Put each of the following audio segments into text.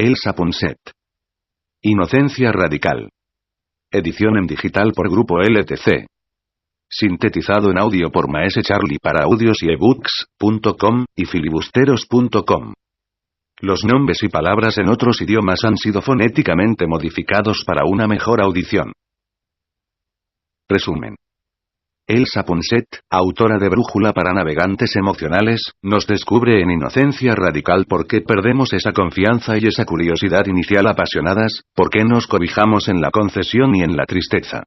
Elsa Ponset. Inocencia radical. Edición en digital por Grupo LTC. Sintetizado en audio por Maese Charlie para audios y ebooks.com y filibusteros.com. Los nombres y palabras en otros idiomas han sido fonéticamente modificados para una mejor audición. Resumen. Elsa Ponset, autora de Brújula para navegantes emocionales, nos descubre en Inocencia radical por qué perdemos esa confianza y esa curiosidad inicial apasionadas, por qué nos cobijamos en la concesión y en la tristeza.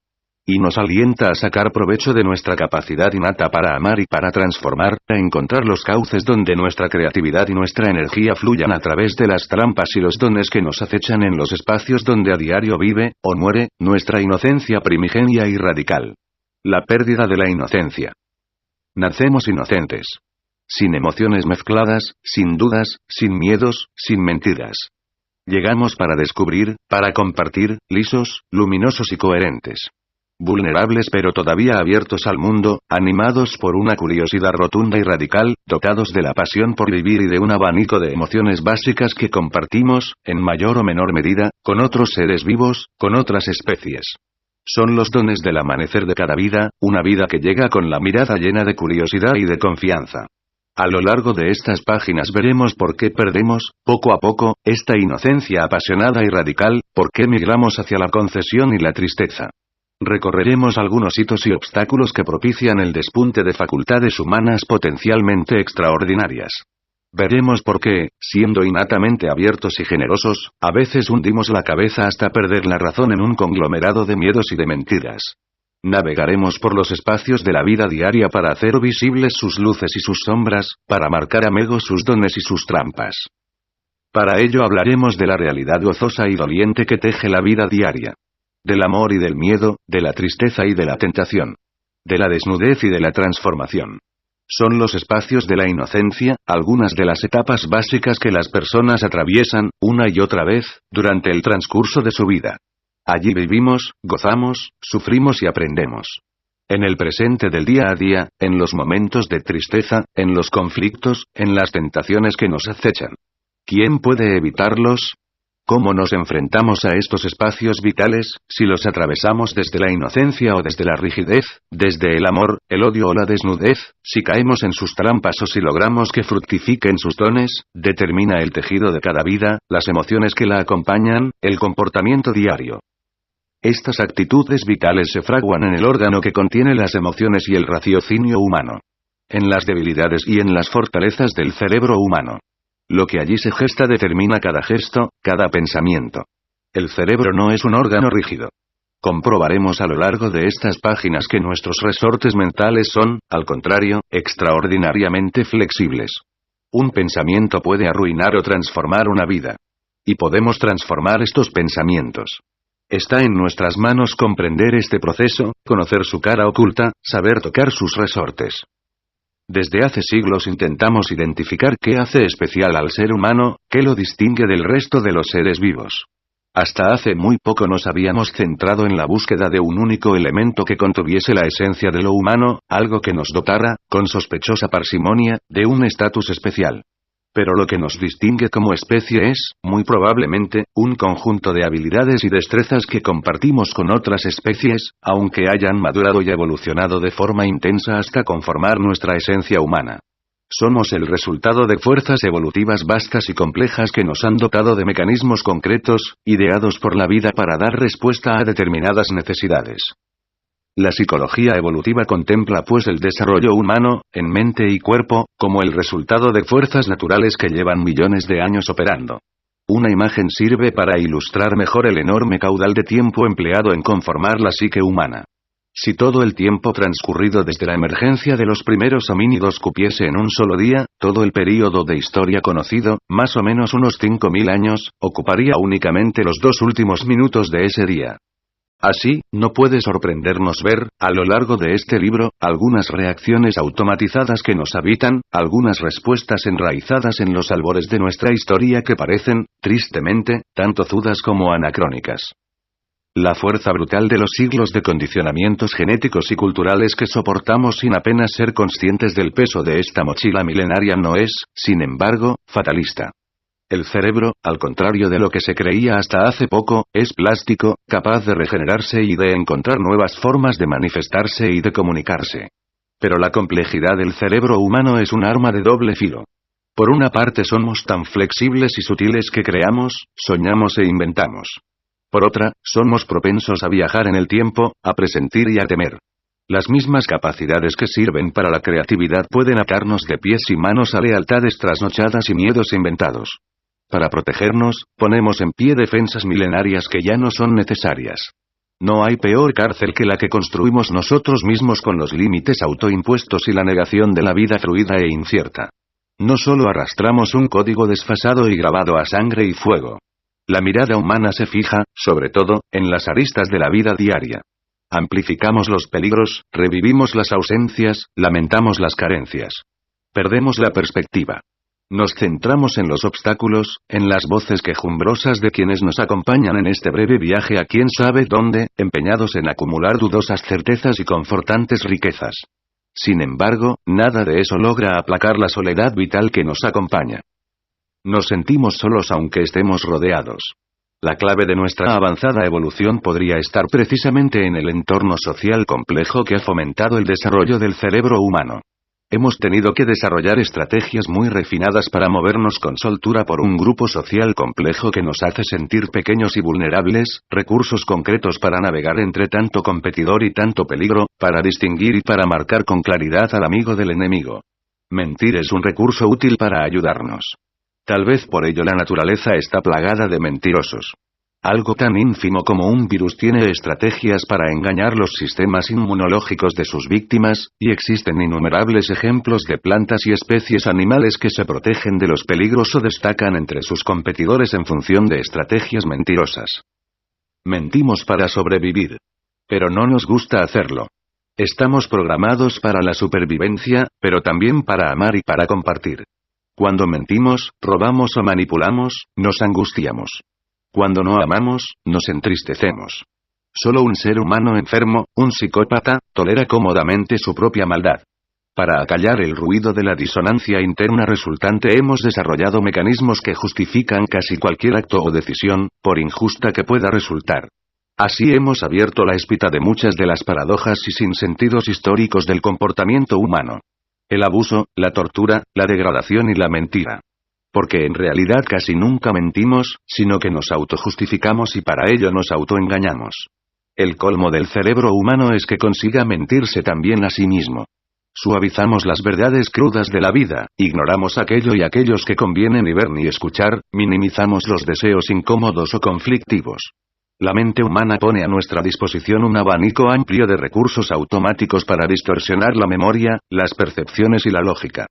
Y nos alienta a sacar provecho de nuestra capacidad innata para amar y para transformar, a encontrar los cauces donde nuestra creatividad y nuestra energía fluyan a través de las trampas y los dones que nos acechan en los espacios donde a diario vive, o muere, nuestra inocencia primigenia y radical. La pérdida de la inocencia. Nacemos inocentes. Sin emociones mezcladas, sin dudas, sin miedos, sin mentiras. Llegamos para descubrir, para compartir, lisos, luminosos y coherentes. Vulnerables pero todavía abiertos al mundo, animados por una curiosidad rotunda y radical, dotados de la pasión por vivir y de un abanico de emociones básicas que compartimos, en mayor o menor medida, con otros seres vivos, con otras especies. Son los dones del amanecer de cada vida, una vida que llega con la mirada llena de curiosidad y de confianza. A lo largo de estas páginas veremos por qué perdemos, poco a poco, esta inocencia apasionada y radical, por qué migramos hacia la concesión y la tristeza. Recorreremos algunos hitos y obstáculos que propician el despunte de facultades humanas potencialmente extraordinarias. Veremos por qué, siendo innatamente abiertos y generosos, a veces hundimos la cabeza hasta perder la razón en un conglomerado de miedos y de mentiras. Navegaremos por los espacios de la vida diaria para hacer visibles sus luces y sus sombras, para marcar a mego sus dones y sus trampas. Para ello hablaremos de la realidad gozosa y doliente que teje la vida diaria. Del amor y del miedo, de la tristeza y de la tentación. De la desnudez y de la transformación. Son los espacios de la inocencia, algunas de las etapas básicas que las personas atraviesan, una y otra vez, durante el transcurso de su vida. Allí vivimos, gozamos, sufrimos y aprendemos. En el presente del día a día, en los momentos de tristeza, en los conflictos, en las tentaciones que nos acechan. ¿Quién puede evitarlos? ¿Cómo nos enfrentamos a estos espacios vitales, si los atravesamos desde la inocencia o desde la rigidez, desde el amor, el odio o la desnudez, si caemos en sus trampas o si logramos que fructifiquen sus dones? Determina el tejido de cada vida, las emociones que la acompañan, el comportamiento diario. Estas actitudes vitales se fraguan en el órgano que contiene las emociones y el raciocinio humano. En las debilidades y en las fortalezas del cerebro humano. Lo que allí se gesta determina cada gesto, cada pensamiento. El cerebro no es un órgano rígido. Comprobaremos a lo largo de estas páginas que nuestros resortes mentales son, al contrario, extraordinariamente flexibles. Un pensamiento puede arruinar o transformar una vida. Y podemos transformar estos pensamientos. Está en nuestras manos comprender este proceso, conocer su cara oculta, saber tocar sus resortes. Desde hace siglos intentamos identificar qué hace especial al ser humano, qué lo distingue del resto de los seres vivos. Hasta hace muy poco nos habíamos centrado en la búsqueda de un único elemento que contuviese la esencia de lo humano, algo que nos dotara, con sospechosa parsimonia, de un estatus especial. Pero lo que nos distingue como especie es, muy probablemente, un conjunto de habilidades y destrezas que compartimos con otras especies, aunque hayan madurado y evolucionado de forma intensa hasta conformar nuestra esencia humana. Somos el resultado de fuerzas evolutivas vastas y complejas que nos han dotado de mecanismos concretos, ideados por la vida para dar respuesta a determinadas necesidades. La psicología evolutiva contempla pues el desarrollo humano, en mente y cuerpo, como el resultado de fuerzas naturales que llevan millones de años operando. Una imagen sirve para ilustrar mejor el enorme caudal de tiempo empleado en conformar la psique humana. Si todo el tiempo transcurrido desde la emergencia de los primeros homínidos cupiese en un solo día, todo el período de historia conocido, más o menos unos 5.000 años, ocuparía únicamente los 2 últimos minutos de ese día. Así, no puede sorprendernos ver, a lo largo de este libro, algunas reacciones automatizadas que nos habitan, algunas respuestas enraizadas en los albores de nuestra historia que parecen, tristemente, tan tozudas como anacrónicas. La fuerza brutal de los siglos de condicionamientos genéticos y culturales que soportamos sin apenas ser conscientes del peso de esta mochila milenaria no es, sin embargo, fatalista. El cerebro, al contrario de lo que se creía hasta hace poco, es plástico, capaz de regenerarse y de encontrar nuevas formas de manifestarse y de comunicarse. Pero la complejidad del cerebro humano es un arma de doble filo. Por una parte somos tan flexibles y sutiles que creamos, soñamos e inventamos. Por otra, somos propensos a viajar en el tiempo, a presentir y a temer. Las mismas capacidades que sirven para la creatividad pueden atarnos de pies y manos a lealtades trasnochadas y miedos inventados. Para protegernos, ponemos en pie defensas milenarias que ya no son necesarias. No hay peor cárcel que la que construimos nosotros mismos con los límites autoimpuestos y la negación de la vida fluida e incierta. No solo arrastramos un código desfasado y grabado a sangre y fuego. La mirada humana se fija, sobre todo, en las aristas de la vida diaria. Amplificamos los peligros, revivimos las ausencias, lamentamos las carencias. Perdemos la perspectiva. Nos centramos en los obstáculos, en las voces quejumbrosas de quienes nos acompañan en este breve viaje a quién sabe dónde, empeñados en acumular dudosas certezas y confortantes riquezas. Sin embargo, nada de eso logra aplacar la soledad vital que nos acompaña. Nos sentimos solos aunque estemos rodeados. La clave de nuestra avanzada evolución podría estar precisamente en el entorno social complejo que ha fomentado el desarrollo del cerebro humano. Hemos tenido que desarrollar estrategias muy refinadas para movernos con soltura por un grupo social complejo que nos hace sentir pequeños y vulnerables, recursos concretos para navegar entre tanto competidor y tanto peligro, para distinguir y para marcar con claridad al amigo del enemigo. Mentir es un recurso útil para ayudarnos. Tal vez por ello la naturaleza está plagada de mentirosos. Algo tan ínfimo como un virus tiene estrategias para engañar los sistemas inmunológicos de sus víctimas, y existen innumerables ejemplos de plantas y especies animales que se protegen de los peligros o destacan entre sus competidores en función de estrategias mentirosas. Mentimos para sobrevivir. Pero no nos gusta hacerlo. Estamos programados para la supervivencia, pero también para amar y para compartir. Cuando mentimos, robamos o manipulamos, nos angustiamos. Cuando no amamos, nos entristecemos. Solo un ser humano enfermo, un psicópata, tolera cómodamente su propia maldad. Para acallar el ruido de la disonancia interna resultante hemos desarrollado mecanismos que justifican casi cualquier acto o decisión, por injusta que pueda resultar. Así hemos abierto la espita de muchas de las paradojas y sinsentidos históricos del comportamiento humano. El abuso, la tortura, la degradación y la mentira. Porque en realidad casi nunca mentimos, sino que nos autojustificamos y para ello nos autoengañamos. El colmo del cerebro humano es que consiga mentirse también a sí mismo. Suavizamos las verdades crudas de la vida, ignoramos aquello y aquellos que conviene ni ver ni escuchar, minimizamos los deseos incómodos o conflictivos. La mente humana pone a nuestra disposición un abanico amplio de recursos automáticos para distorsionar la memoria, las percepciones y la lógica.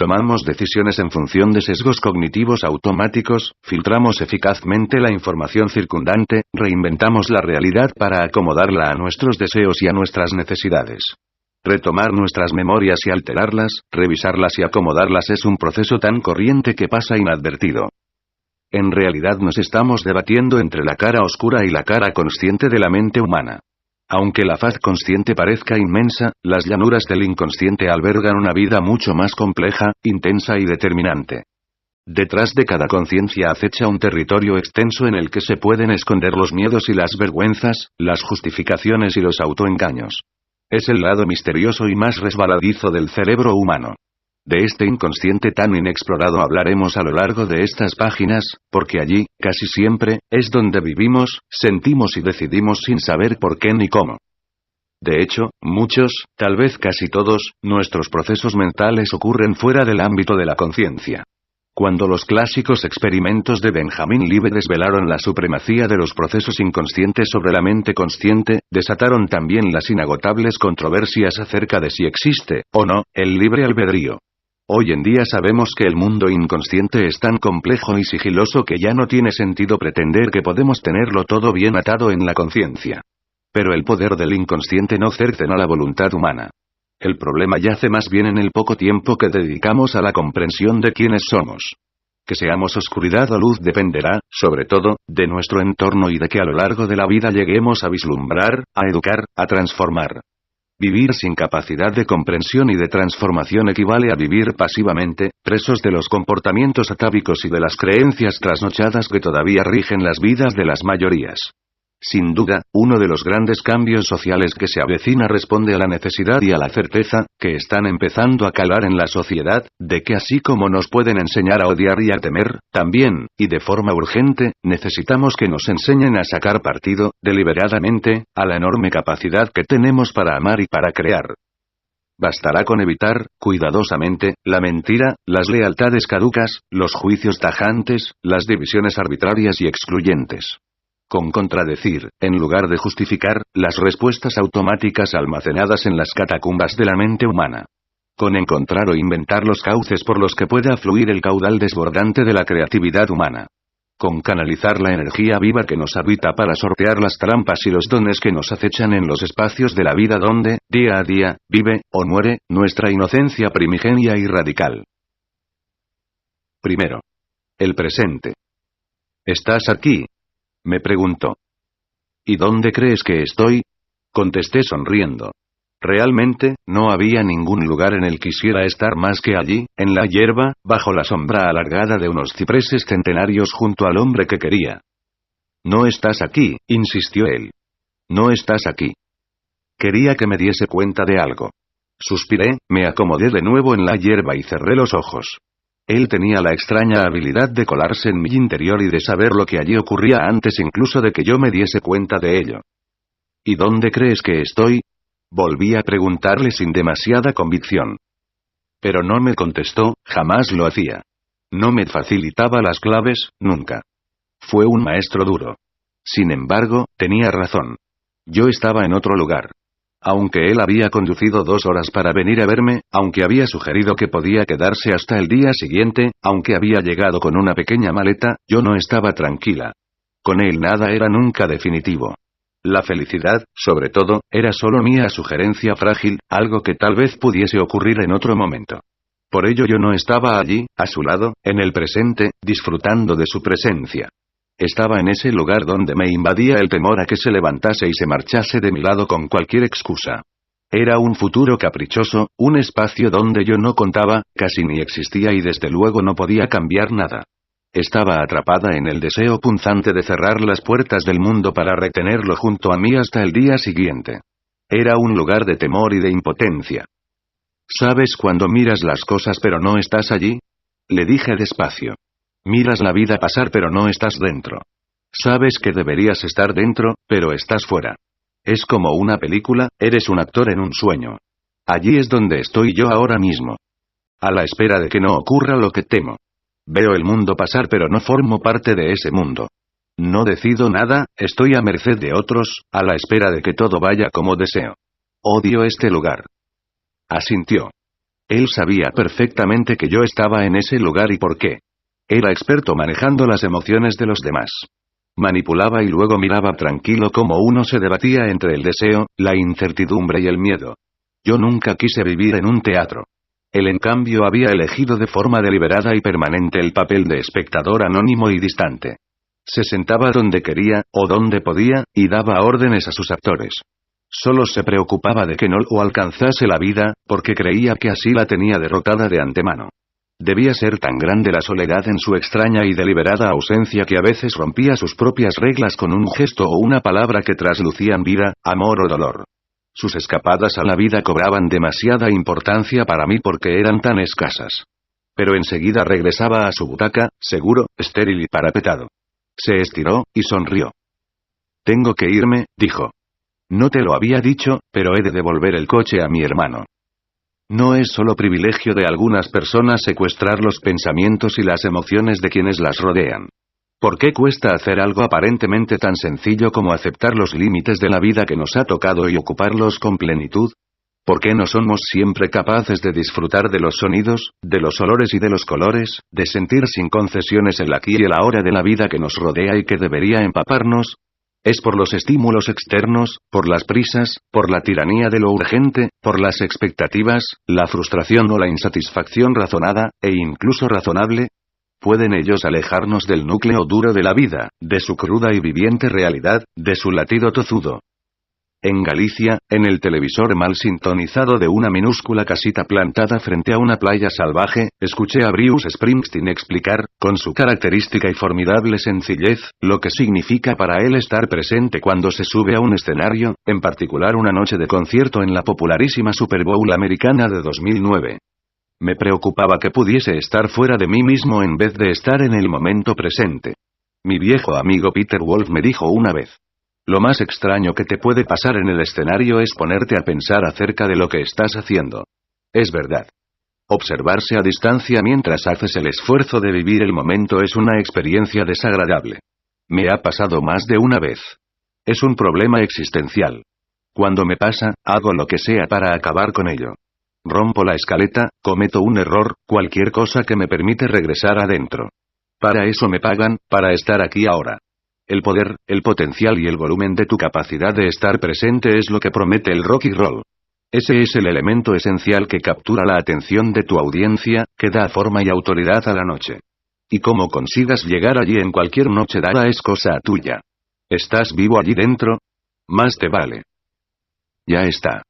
Tomamos decisiones en función de sesgos cognitivos automáticos, filtramos eficazmente la información circundante, reinventamos la realidad para acomodarla a nuestros deseos y a nuestras necesidades. Retomar nuestras memorias y alterarlas, revisarlas y acomodarlas es un proceso tan corriente que pasa inadvertido. En realidad nos estamos debatiendo entre la cara oscura y la cara consciente de la mente humana. Aunque la faz consciente parezca inmensa, las llanuras del inconsciente albergan una vida mucho más compleja, intensa y determinante. Detrás de cada conciencia acecha un territorio extenso en el que se pueden esconder los miedos y las vergüenzas, las justificaciones y los autoengaños. Es el lado misterioso y más resbaladizo del cerebro humano. De este inconsciente tan inexplorado hablaremos a lo largo de estas páginas, porque allí, casi siempre, es donde vivimos, sentimos y decidimos sin saber por qué ni cómo. De hecho, muchos, tal vez casi todos, nuestros procesos mentales ocurren fuera del ámbito de la conciencia. Cuando los clásicos experimentos de Benjamin Libet desvelaron la supremacía de los procesos inconscientes sobre la mente consciente, desataron también las inagotables controversias acerca de si existe, o no, el libre albedrío. Hoy en día sabemos que el mundo inconsciente es tan complejo y sigiloso que ya no tiene sentido pretender que podemos tenerlo todo bien atado en la conciencia. Pero el poder del inconsciente no cercena la voluntad humana. El problema yace más bien en el poco tiempo que dedicamos a la comprensión de quiénes somos. Que seamos oscuridad o luz dependerá, sobre todo, de nuestro entorno y de que a lo largo de la vida lleguemos a vislumbrar, a educar, a transformar. Vivir sin capacidad de comprensión y de transformación equivale a vivir pasivamente, presos de los comportamientos atávicos y de las creencias trasnochadas que todavía rigen las vidas de las mayorías. Sin duda, uno de los grandes cambios sociales que se avecina responde a la necesidad y a la certeza, que están empezando a calar en la sociedad, de que así como nos pueden enseñar a odiar y a temer, también, y de forma urgente, necesitamos que nos enseñen a sacar partido, deliberadamente, a la enorme capacidad que tenemos para amar y para crear. Bastará con evitar, cuidadosamente, la mentira, las lealtades caducas, los juicios tajantes, las divisiones arbitrarias y excluyentes. Con contradecir, en lugar de justificar, las respuestas automáticas almacenadas en las catacumbas de la mente humana. Con encontrar o inventar los cauces por los que pueda fluir el caudal desbordante de la creatividad humana. Con canalizar la energía viva que nos habita para sortear las trampas y los dones que nos acechan en los espacios de la vida donde, día a día, vive, o muere, nuestra inocencia primigenia y radical. Primero. El presente. ¿Estás aquí?, me preguntó. ¿Y dónde crees que estoy? Contesté sonriendo. Realmente, no había ningún lugar en el que quisiera estar más que allí, en la hierba, bajo la sombra alargada de unos cipreses centenarios junto al hombre que quería. No estás aquí, insistió él. No estás aquí. Quería que me diese cuenta de algo. Suspiré, me acomodé de nuevo en la hierba y cerré los ojos. Él tenía la extraña habilidad de colarse en mi interior y de saber lo que allí ocurría antes incluso de que yo me diese cuenta de ello. ¿Y dónde crees que estoy? Volví a preguntarle sin demasiada convicción. Pero no me contestó, jamás lo hacía. No me facilitaba las claves, nunca. Fue un maestro duro. Sin embargo, tenía razón. Yo estaba en otro lugar. Aunque él había conducido 2 horas para venir a verme, aunque había sugerido que podía quedarse hasta el día siguiente, aunque había llegado con una pequeña maleta, yo no estaba tranquila. Con él nada era nunca definitivo. La felicidad, sobre todo, era solo mía sugerencia frágil, algo que tal vez pudiese ocurrir en otro momento. Por ello yo no estaba allí, a su lado, en el presente, disfrutando de su presencia. Estaba en ese lugar donde me invadía el temor a que se levantase y se marchase de mi lado con cualquier excusa. Era un futuro caprichoso, un espacio donde yo no contaba, casi ni existía y desde luego no podía cambiar nada. Estaba atrapada en el deseo punzante de cerrar las puertas del mundo para retenerlo junto a mí hasta el día siguiente. Era un lugar de temor y de impotencia. ¿Sabes cuando miras las cosas pero no estás allí? Le dije despacio. Miras la vida pasar pero no estás dentro. Sabes que deberías estar dentro, pero estás fuera. Es como una película, eres un actor en un sueño. Allí es donde estoy yo ahora mismo. A la espera de que no ocurra lo que temo. Veo el mundo pasar pero no formo parte de ese mundo. No decido nada, estoy a merced de otros, a la espera de que todo vaya como deseo. Odio este lugar. Asintió. Él sabía perfectamente que yo estaba en ese lugar y por qué. Era experto manejando las emociones de los demás. Manipulaba y luego miraba tranquilo cómo uno se debatía entre el deseo, la incertidumbre y el miedo. Yo nunca quise vivir en un teatro. Él en cambio había elegido de forma deliberada y permanente el papel de espectador anónimo y distante. Se sentaba donde quería, o donde podía, y daba órdenes a sus actores. Solo se preocupaba de que no lo alcanzase la vida, porque creía que así la tenía derrotada de antemano. Debía ser tan grande la soledad en su extraña y deliberada ausencia que a veces rompía sus propias reglas con un gesto o una palabra que traslucían vida, amor o dolor. Sus escapadas a la vida cobraban demasiada importancia para mí porque eran tan escasas. Pero enseguida regresaba a su butaca, seguro, estéril y parapetado. Se estiró, y sonrió. Tengo que irme, dijo. No te lo había dicho, pero he de devolver el coche a mi hermano. No es solo privilegio de algunas personas secuestrar los pensamientos y las emociones de quienes las rodean. ¿Por qué cuesta hacer algo aparentemente tan sencillo como aceptar los límites de la vida que nos ha tocado y ocuparlos con plenitud? ¿Por qué no somos siempre capaces de disfrutar de los sonidos, de los olores y de los colores, de sentir sin concesiones el aquí y el ahora de la vida que nos rodea y que debería empaparnos? Es por los estímulos externos, por las prisas, por la tiranía de lo urgente, por las expectativas, la frustración o la insatisfacción razonada, e incluso razonable. ¿Pueden ellos alejarnos del núcleo duro de la vida, de su cruda y viviente realidad, de su latido tozudo? En Galicia, en el televisor mal sintonizado de una minúscula casita plantada frente a una playa salvaje, escuché a Bruce Springsteen explicar, con su característica y formidable sencillez, lo que significa para él estar presente cuando se sube a un escenario, en particular una noche de concierto en la popularísima Super Bowl americana de 2009. Me preocupaba que pudiese estar fuera de mí mismo en vez de estar en el momento presente. Mi viejo amigo Peter Wolf me dijo una vez: lo más extraño que te puede pasar en el escenario es ponerte a pensar acerca de lo que estás haciendo. Es verdad. Observarse a distancia mientras haces el esfuerzo de vivir el momento es una experiencia desagradable. Me ha pasado más de una vez. Es un problema existencial. Cuando me pasa, hago lo que sea para acabar con ello. Rompo la escaleta, cometo un error, cualquier cosa que me permite regresar adentro. Para eso me pagan, para estar aquí ahora. El poder, el potencial y el volumen de tu capacidad de estar presente es lo que promete el rock y roll. Ese es el elemento esencial que captura la atención de tu audiencia, que da forma y autoridad a la noche. Y cómo consigas llegar allí en cualquier noche dada es cosa tuya. ¿Estás vivo allí dentro? Más te vale. Ya está.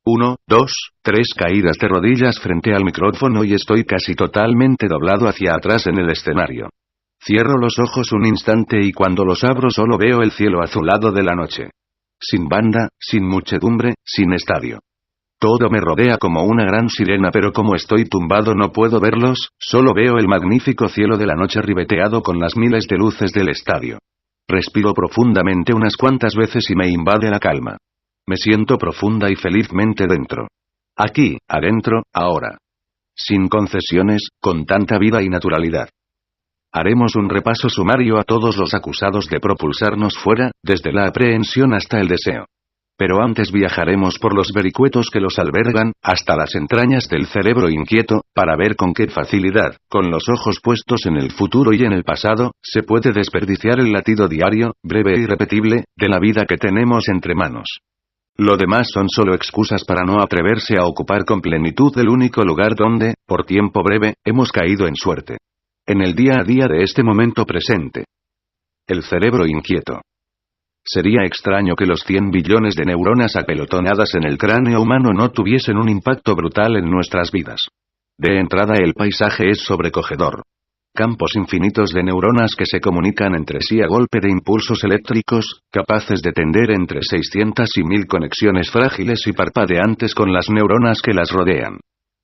1, 2, 3 caídas de rodillas frente al micrófono y estoy casi totalmente doblado hacia atrás en el escenario. Cierro los ojos un instante y cuando los abro solo veo el cielo azulado de la noche. Sin banda, sin muchedumbre, sin estadio. Todo me rodea como una gran sirena, pero como estoy tumbado no puedo verlos, solo veo el magnífico cielo de la noche ribeteado con las miles de luces del estadio. Respiro profundamente unas cuantas veces y me invade la calma. Me siento profunda y felizmente dentro. Aquí, adentro, ahora. Sin concesiones, con tanta vida y naturalidad. Haremos un repaso sumario a todos los acusados de propulsarnos fuera, desde la aprehensión hasta el deseo. Pero antes viajaremos por los vericuetos que los albergan, hasta las entrañas del cerebro inquieto, para ver con qué facilidad, con los ojos puestos en el futuro y en el pasado, se puede desperdiciar el latido diario, breve e irrepetible, de la vida que tenemos entre manos. Lo demás son solo excusas para no atreverse a ocupar con plenitud el único lugar donde, por tiempo breve, hemos caído en suerte. En el día a día de este momento presente. El cerebro inquieto. Sería extraño que los 100 billones de neuronas apelotonadas en el cráneo humano no tuviesen un impacto brutal en nuestras vidas. De entrada el paisaje es sobrecogedor. Campos infinitos de neuronas que se comunican entre sí a golpe de impulsos eléctricos, capaces de tender entre 600 y 1000 conexiones frágiles y parpadeantes con las neuronas que las rodean.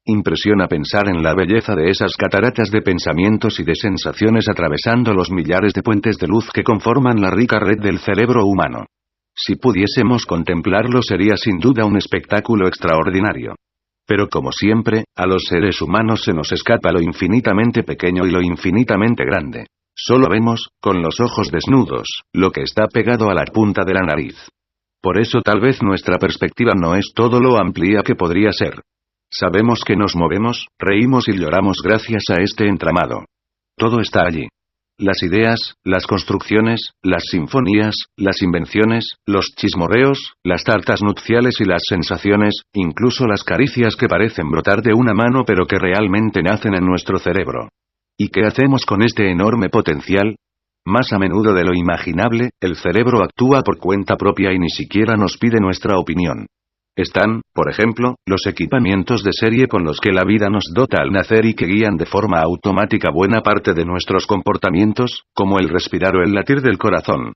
Impresiona pensar en la belleza de esas cataratas de pensamientos y de sensaciones atravesando los millares de puentes de luz que conforman la rica red del cerebro humano. Si pudiésemos contemplarlo sería sin duda un espectáculo extraordinario. Pero como siempre, a los seres humanos se nos escapa lo infinitamente pequeño y lo infinitamente grande. Solo vemos, con los ojos desnudos, lo que está pegado a la punta de la nariz. Por eso tal vez nuestra perspectiva no es todo lo amplia que podría ser. Sabemos que nos movemos, reímos y lloramos gracias a este entramado. Todo está allí. Las ideas, las construcciones, las sinfonías, las invenciones, los chismorreos, las tartas nupciales y las sensaciones, incluso las caricias que parecen brotar de una mano pero que realmente nacen en nuestro cerebro. ¿Y qué hacemos con este enorme potencial? Más a menudo de lo imaginable, el cerebro actúa por cuenta propia y ni siquiera nos pide nuestra opinión. Están, por ejemplo, los equipamientos de serie con los que la vida nos dota al nacer y que guían de forma automática buena parte de nuestros comportamientos, como el respirar o el latir del corazón.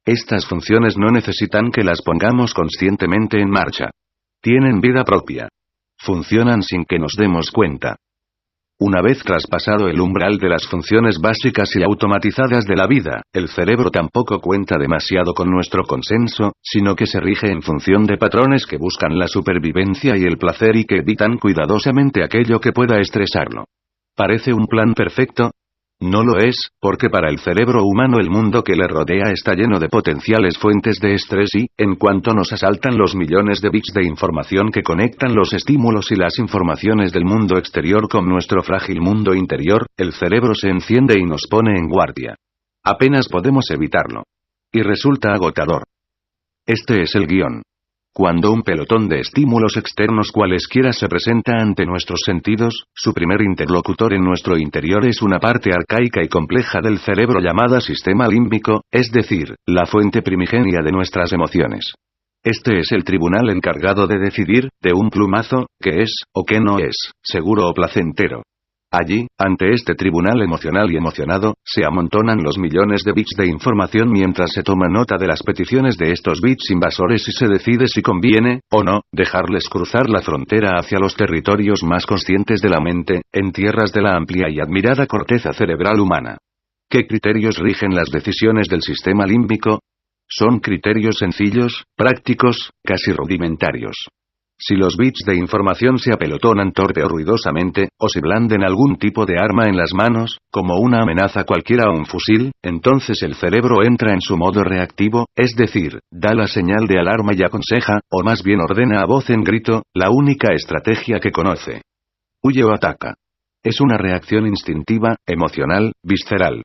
Estas funciones no necesitan que las pongamos conscientemente en marcha. Tienen vida propia. Funcionan sin que nos demos cuenta. Una vez traspasado el umbral de las funciones básicas y automatizadas de la vida, el cerebro tampoco cuenta demasiado con nuestro consenso, sino que se rige en función de patrones que buscan la supervivencia y el placer y que evitan cuidadosamente aquello que pueda estresarlo. ¿Parece un plan perfecto? No lo es, porque para el cerebro humano el mundo que le rodea está lleno de potenciales fuentes de estrés y, en cuanto nos asaltan los millones de bits de información que conectan los estímulos y las informaciones del mundo exterior con nuestro frágil mundo interior, el cerebro se enciende y nos pone en guardia. Apenas podemos evitarlo. Y resulta agotador. Este es el guión. Cuando un pelotón de estímulos externos cualesquiera se presenta ante nuestros sentidos, su primer interlocutor en nuestro interior es una parte arcaica y compleja del cerebro llamada sistema límbico, es decir, la fuente primigenia de nuestras emociones. Este es el tribunal encargado de decidir, de un plumazo, qué es, o qué no es, seguro o placentero. Allí, ante este tribunal emocional y emocionado, se amontonan los millones de bits de información mientras se toma nota de las peticiones de estos bits invasores y se decide si conviene, o no, dejarles cruzar la frontera hacia los territorios más conscientes de la mente, en tierras de la amplia y admirada corteza cerebral humana. ¿Qué criterios rigen las decisiones del sistema límbico? Son criterios sencillos, prácticos, casi rudimentarios. Si los bits de información se apelotonan torpe o ruidosamente, o si blanden algún tipo de arma en las manos, como una amenaza cualquiera o un fusil, entonces el cerebro entra en su modo reactivo, es decir, da la señal de alarma y aconseja, o más bien ordena a voz en grito, la única estrategia que conoce. Huye o ataca. Es una reacción instintiva, emocional, visceral.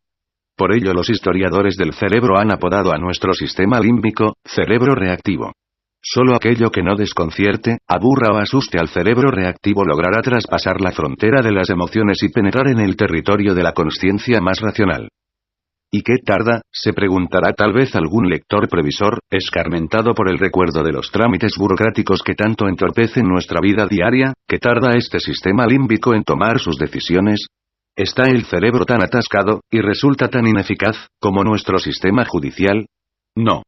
Por ello los historiadores del cerebro han apodado a nuestro sistema límbico, cerebro reactivo. Solo aquello que no desconcierte, aburra o asuste al cerebro reactivo logrará traspasar la frontera de las emociones y penetrar en el territorio de la consciencia más racional. ¿Y qué tarda?, se preguntará tal vez algún lector previsor, escarmentado por el recuerdo de los trámites burocráticos que tanto entorpecen nuestra vida diaria. ¿Qué tarda este sistema límbico en tomar sus decisiones? ¿Está el cerebro tan atascado, y resulta tan ineficaz, como nuestro sistema judicial? No.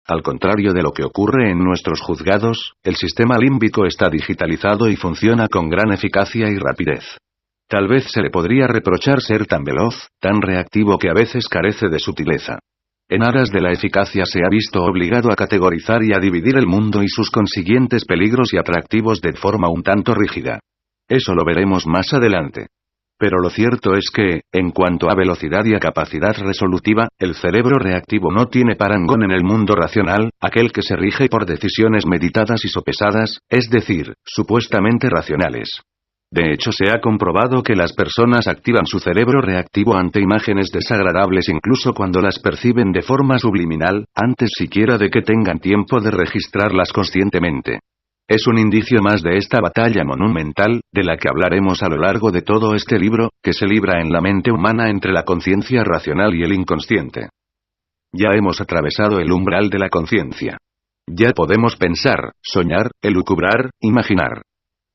Al contrario de lo que ocurre en nuestros juzgados, el sistema límbico está digitalizado y funciona con gran eficacia y rapidez. Tal vez se le podría reprochar ser tan veloz, tan reactivo que a veces carece de sutileza. En aras de la eficacia se ha visto obligado a categorizar y a dividir el mundo y sus consiguientes peligros y atractivos de forma un tanto rígida. Eso lo veremos más adelante. Pero lo cierto es que, en cuanto a velocidad y a capacidad resolutiva, el cerebro reactivo no tiene parangón en el mundo racional, aquel que se rige por decisiones meditadas y sopesadas, es decir, supuestamente racionales. De hecho se ha comprobado que las personas activan su cerebro reactivo ante imágenes desagradables incluso cuando las perciben de forma subliminal, antes siquiera de que tengan tiempo de registrarlas conscientemente. Es un indicio más de esta batalla monumental, de la que hablaremos a lo largo de todo este libro, que se libra en la mente humana entre la conciencia racional y el inconsciente. Ya hemos atravesado el umbral de la conciencia. Ya podemos pensar, soñar, elucubrar, imaginar.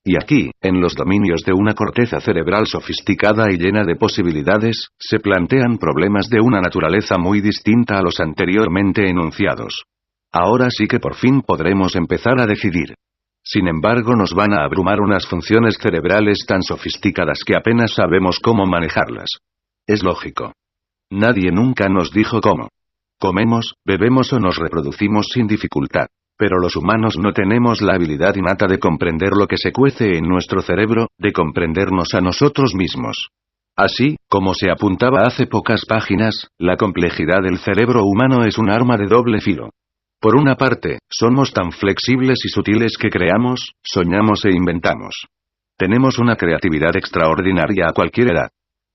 Y aquí, en los dominios de una corteza cerebral sofisticada y llena de posibilidades, se plantean problemas de una naturaleza muy distinta a los anteriormente enunciados. Ahora sí que por fin podremos empezar a decidir. Sin embargo, nos van a abrumar unas funciones cerebrales tan sofisticadas que apenas sabemos cómo manejarlas. Es lógico. Nadie nunca nos dijo cómo. Comemos, bebemos o nos reproducimos sin dificultad. Pero los humanos no tenemos la habilidad innata de comprender lo que se cuece en nuestro cerebro, de comprendernos a nosotros mismos. Así, como se apuntaba hace pocas páginas, la complejidad del cerebro humano es un arma de doble filo. Por una parte, somos tan flexibles y sutiles que creamos, soñamos e inventamos. Tenemos una creatividad extraordinaria a cualquier edad.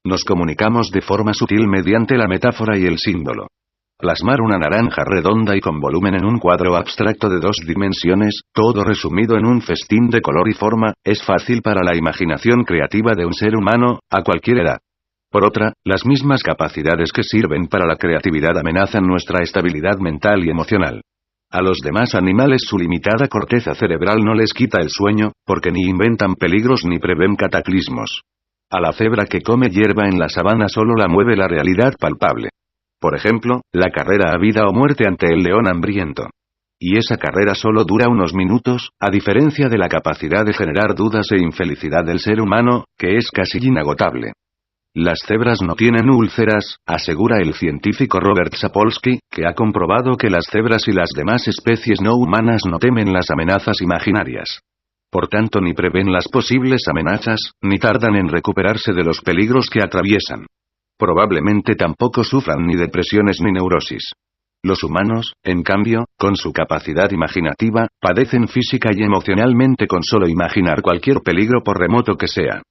Nos comunicamos de forma sutil mediante la metáfora y el símbolo. Plasmar una naranja redonda y con volumen en un cuadro abstracto de 2 dimensiones, todo resumido en un festín de color y forma, es fácil para la imaginación creativa de un ser humano, a cualquier edad. Por otra, las mismas capacidades que sirven para la creatividad amenazan nuestra estabilidad mental y emocional. A los demás animales su limitada corteza cerebral no les quita el sueño, porque ni inventan peligros ni prevén cataclismos. A la cebra que come hierba en la sabana solo la mueve la realidad palpable. Por ejemplo, la carrera a vida o muerte ante el león hambriento. Y esa carrera solo dura unos minutos, a diferencia de la capacidad de generar dudas e infelicidad del ser humano, que es casi inagotable. Las cebras no tienen úlceras, asegura el científico Robert Sapolsky, que ha comprobado que las cebras y las demás especies no humanas no temen las amenazas imaginarias. Por tanto, ni prevén las posibles amenazas, ni tardan en recuperarse de los peligros que atraviesan. Probablemente tampoco sufran ni depresiones ni neurosis. Los humanos, en cambio, con su capacidad imaginativa, padecen física y emocionalmente con solo imaginar cualquier peligro por remoto que sea.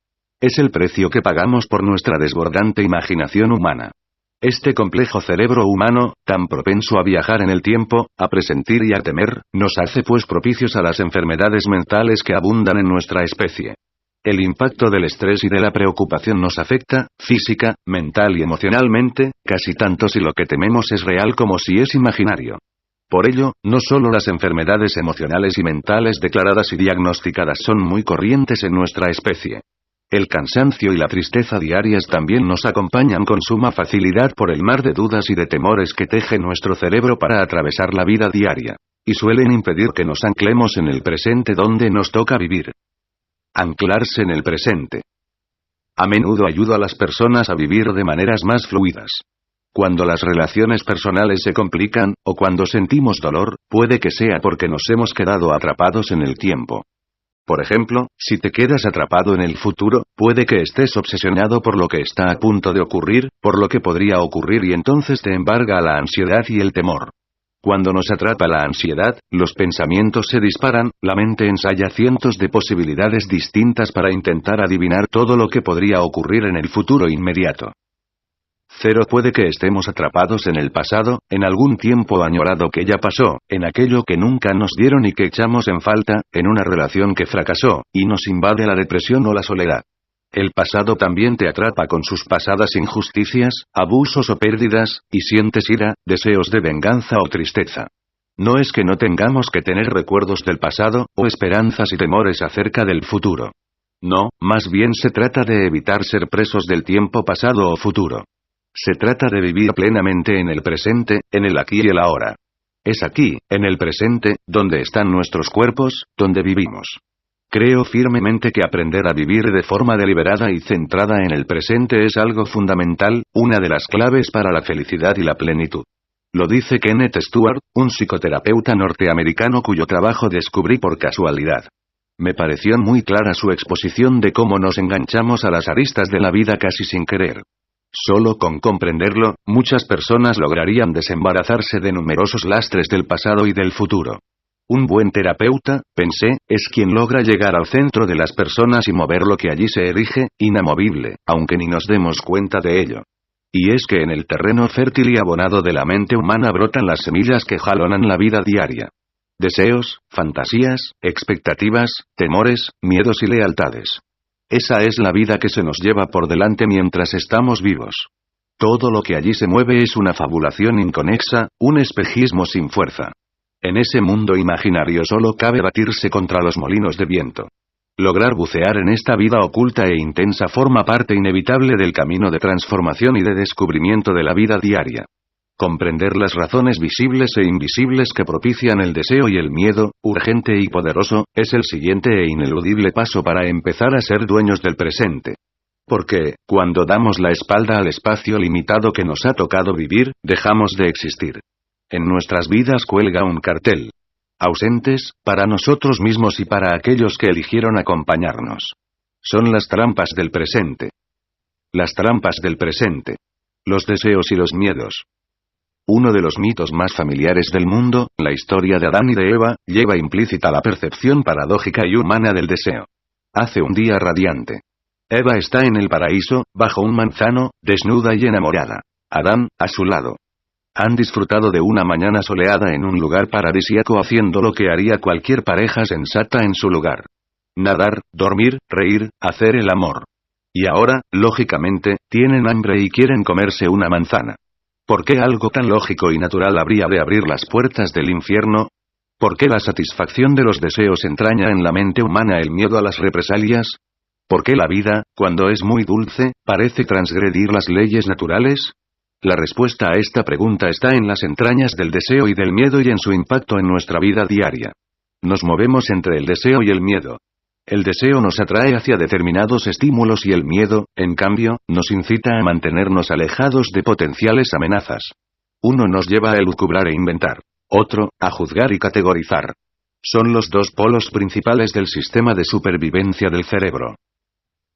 Es el precio que pagamos por nuestra desbordante imaginación humana. Este complejo cerebro humano, tan propenso a viajar en el tiempo, a presentir y a temer, nos hace pues propicios a las enfermedades mentales que abundan en nuestra especie. El impacto del estrés y de la preocupación nos afecta, física, mental y emocionalmente, casi tanto si lo que tememos es real como si es imaginario. Por ello, no solo las enfermedades emocionales y mentales declaradas y diagnosticadas son muy corrientes en nuestra especie. El cansancio y la tristeza diarias también nos acompañan con suma facilidad por el mar de dudas y de temores que teje nuestro cerebro para atravesar la vida diaria. Y suelen impedir que nos anclemos en el presente donde nos toca vivir. Anclarse en el presente. A menudo ayuda a las personas a vivir de maneras más fluidas. Cuando las relaciones personales se complican, o cuando sentimos dolor, puede que sea porque nos hemos quedado atrapados en el tiempo. Por ejemplo, si te quedas atrapado en el futuro, puede que estés obsesionado por lo que está a punto de ocurrir, por lo que podría ocurrir y entonces te embarga la ansiedad y el temor. Cuando nos atrapa la ansiedad, los pensamientos se disparan, la mente ensaya cientos de posibilidades distintas para intentar adivinar todo lo que podría ocurrir en el futuro inmediato. 0. Puede que estemos atrapados en el pasado, en algún tiempo añorado que ya pasó, en aquello que nunca nos dieron y que echamos en falta, en una relación que fracasó, y nos invade la depresión o la soledad. El pasado también te atrapa con sus pasadas injusticias, abusos o pérdidas, y sientes ira, deseos de venganza o tristeza. No es que no tengamos que tener recuerdos del pasado, o esperanzas y temores acerca del futuro. No, más bien se trata de evitar ser presos del tiempo pasado o futuro. Se trata de vivir plenamente en el presente, en el aquí y el ahora. Es aquí, en el presente, donde están nuestros cuerpos, donde vivimos. Creo firmemente que aprender a vivir de forma deliberada y centrada en el presente es algo fundamental, una de las claves para la felicidad y la plenitud. Lo dice Kenneth Stewart, un psicoterapeuta norteamericano cuyo trabajo descubrí por casualidad. Me pareció muy clara su exposición de cómo nos enganchamos a las aristas de la vida casi sin querer. Solo con comprenderlo, muchas personas lograrían desembarazarse de numerosos lastres del pasado y del futuro. Un buen terapeuta, pensé, es quien logra llegar al centro de las personas y mover lo que allí se erige, inamovible, aunque ni nos demos cuenta de ello. Y es que en el terreno fértil y abonado de la mente humana brotan las semillas que jalonan la vida diaria. Deseos, fantasías, expectativas, temores, miedos y lealtades. Esa es la vida que se nos lleva por delante mientras estamos vivos. Todo lo que allí se mueve es una fabulación inconexa, un espejismo sin fuerza. En ese mundo imaginario solo cabe batirse contra los molinos de viento. Lograr bucear en esta vida oculta e intensa forma parte inevitable del camino de transformación y de descubrimiento de la vida diaria. Comprender las razones visibles e invisibles que propician el deseo y el miedo, urgente y poderoso, es el siguiente e ineludible paso para empezar a ser dueños del presente. Porque, cuando damos la espalda al espacio limitado que nos ha tocado vivir, dejamos de existir. En nuestras vidas cuelga un cartel. Ausentes, para nosotros mismos y para aquellos que eligieron acompañarnos. Son las trampas del presente. Las trampas del presente. Los deseos y los miedos. Uno de los mitos más familiares del mundo, la historia de Adán y de Eva, lleva implícita la percepción paradójica y humana del deseo. Hace un día radiante. Eva está en el paraíso, bajo un manzano, desnuda y enamorada. Adán, a su lado. Han disfrutado de una mañana soleada en un lugar paradisíaco haciendo lo que haría cualquier pareja sensata en su lugar. Nadar, dormir, reír, hacer el amor. Y ahora, lógicamente, tienen hambre y quieren comerse una manzana. ¿Por qué algo tan lógico y natural habría de abrir las puertas del infierno? ¿Por qué la satisfacción de los deseos entraña en la mente humana el miedo a las represalias? ¿Por qué la vida, cuando es muy dulce, parece transgredir las leyes naturales? La respuesta a esta pregunta está en las entrañas del deseo y del miedo y en su impacto en nuestra vida diaria. Nos movemos entre el deseo y el miedo. El deseo nos atrae hacia determinados estímulos y el miedo, en cambio, nos incita a mantenernos alejados de potenciales amenazas. Uno nos lleva a elucubrar e inventar. Otro, a juzgar y categorizar. Son los dos polos principales del sistema de supervivencia del cerebro.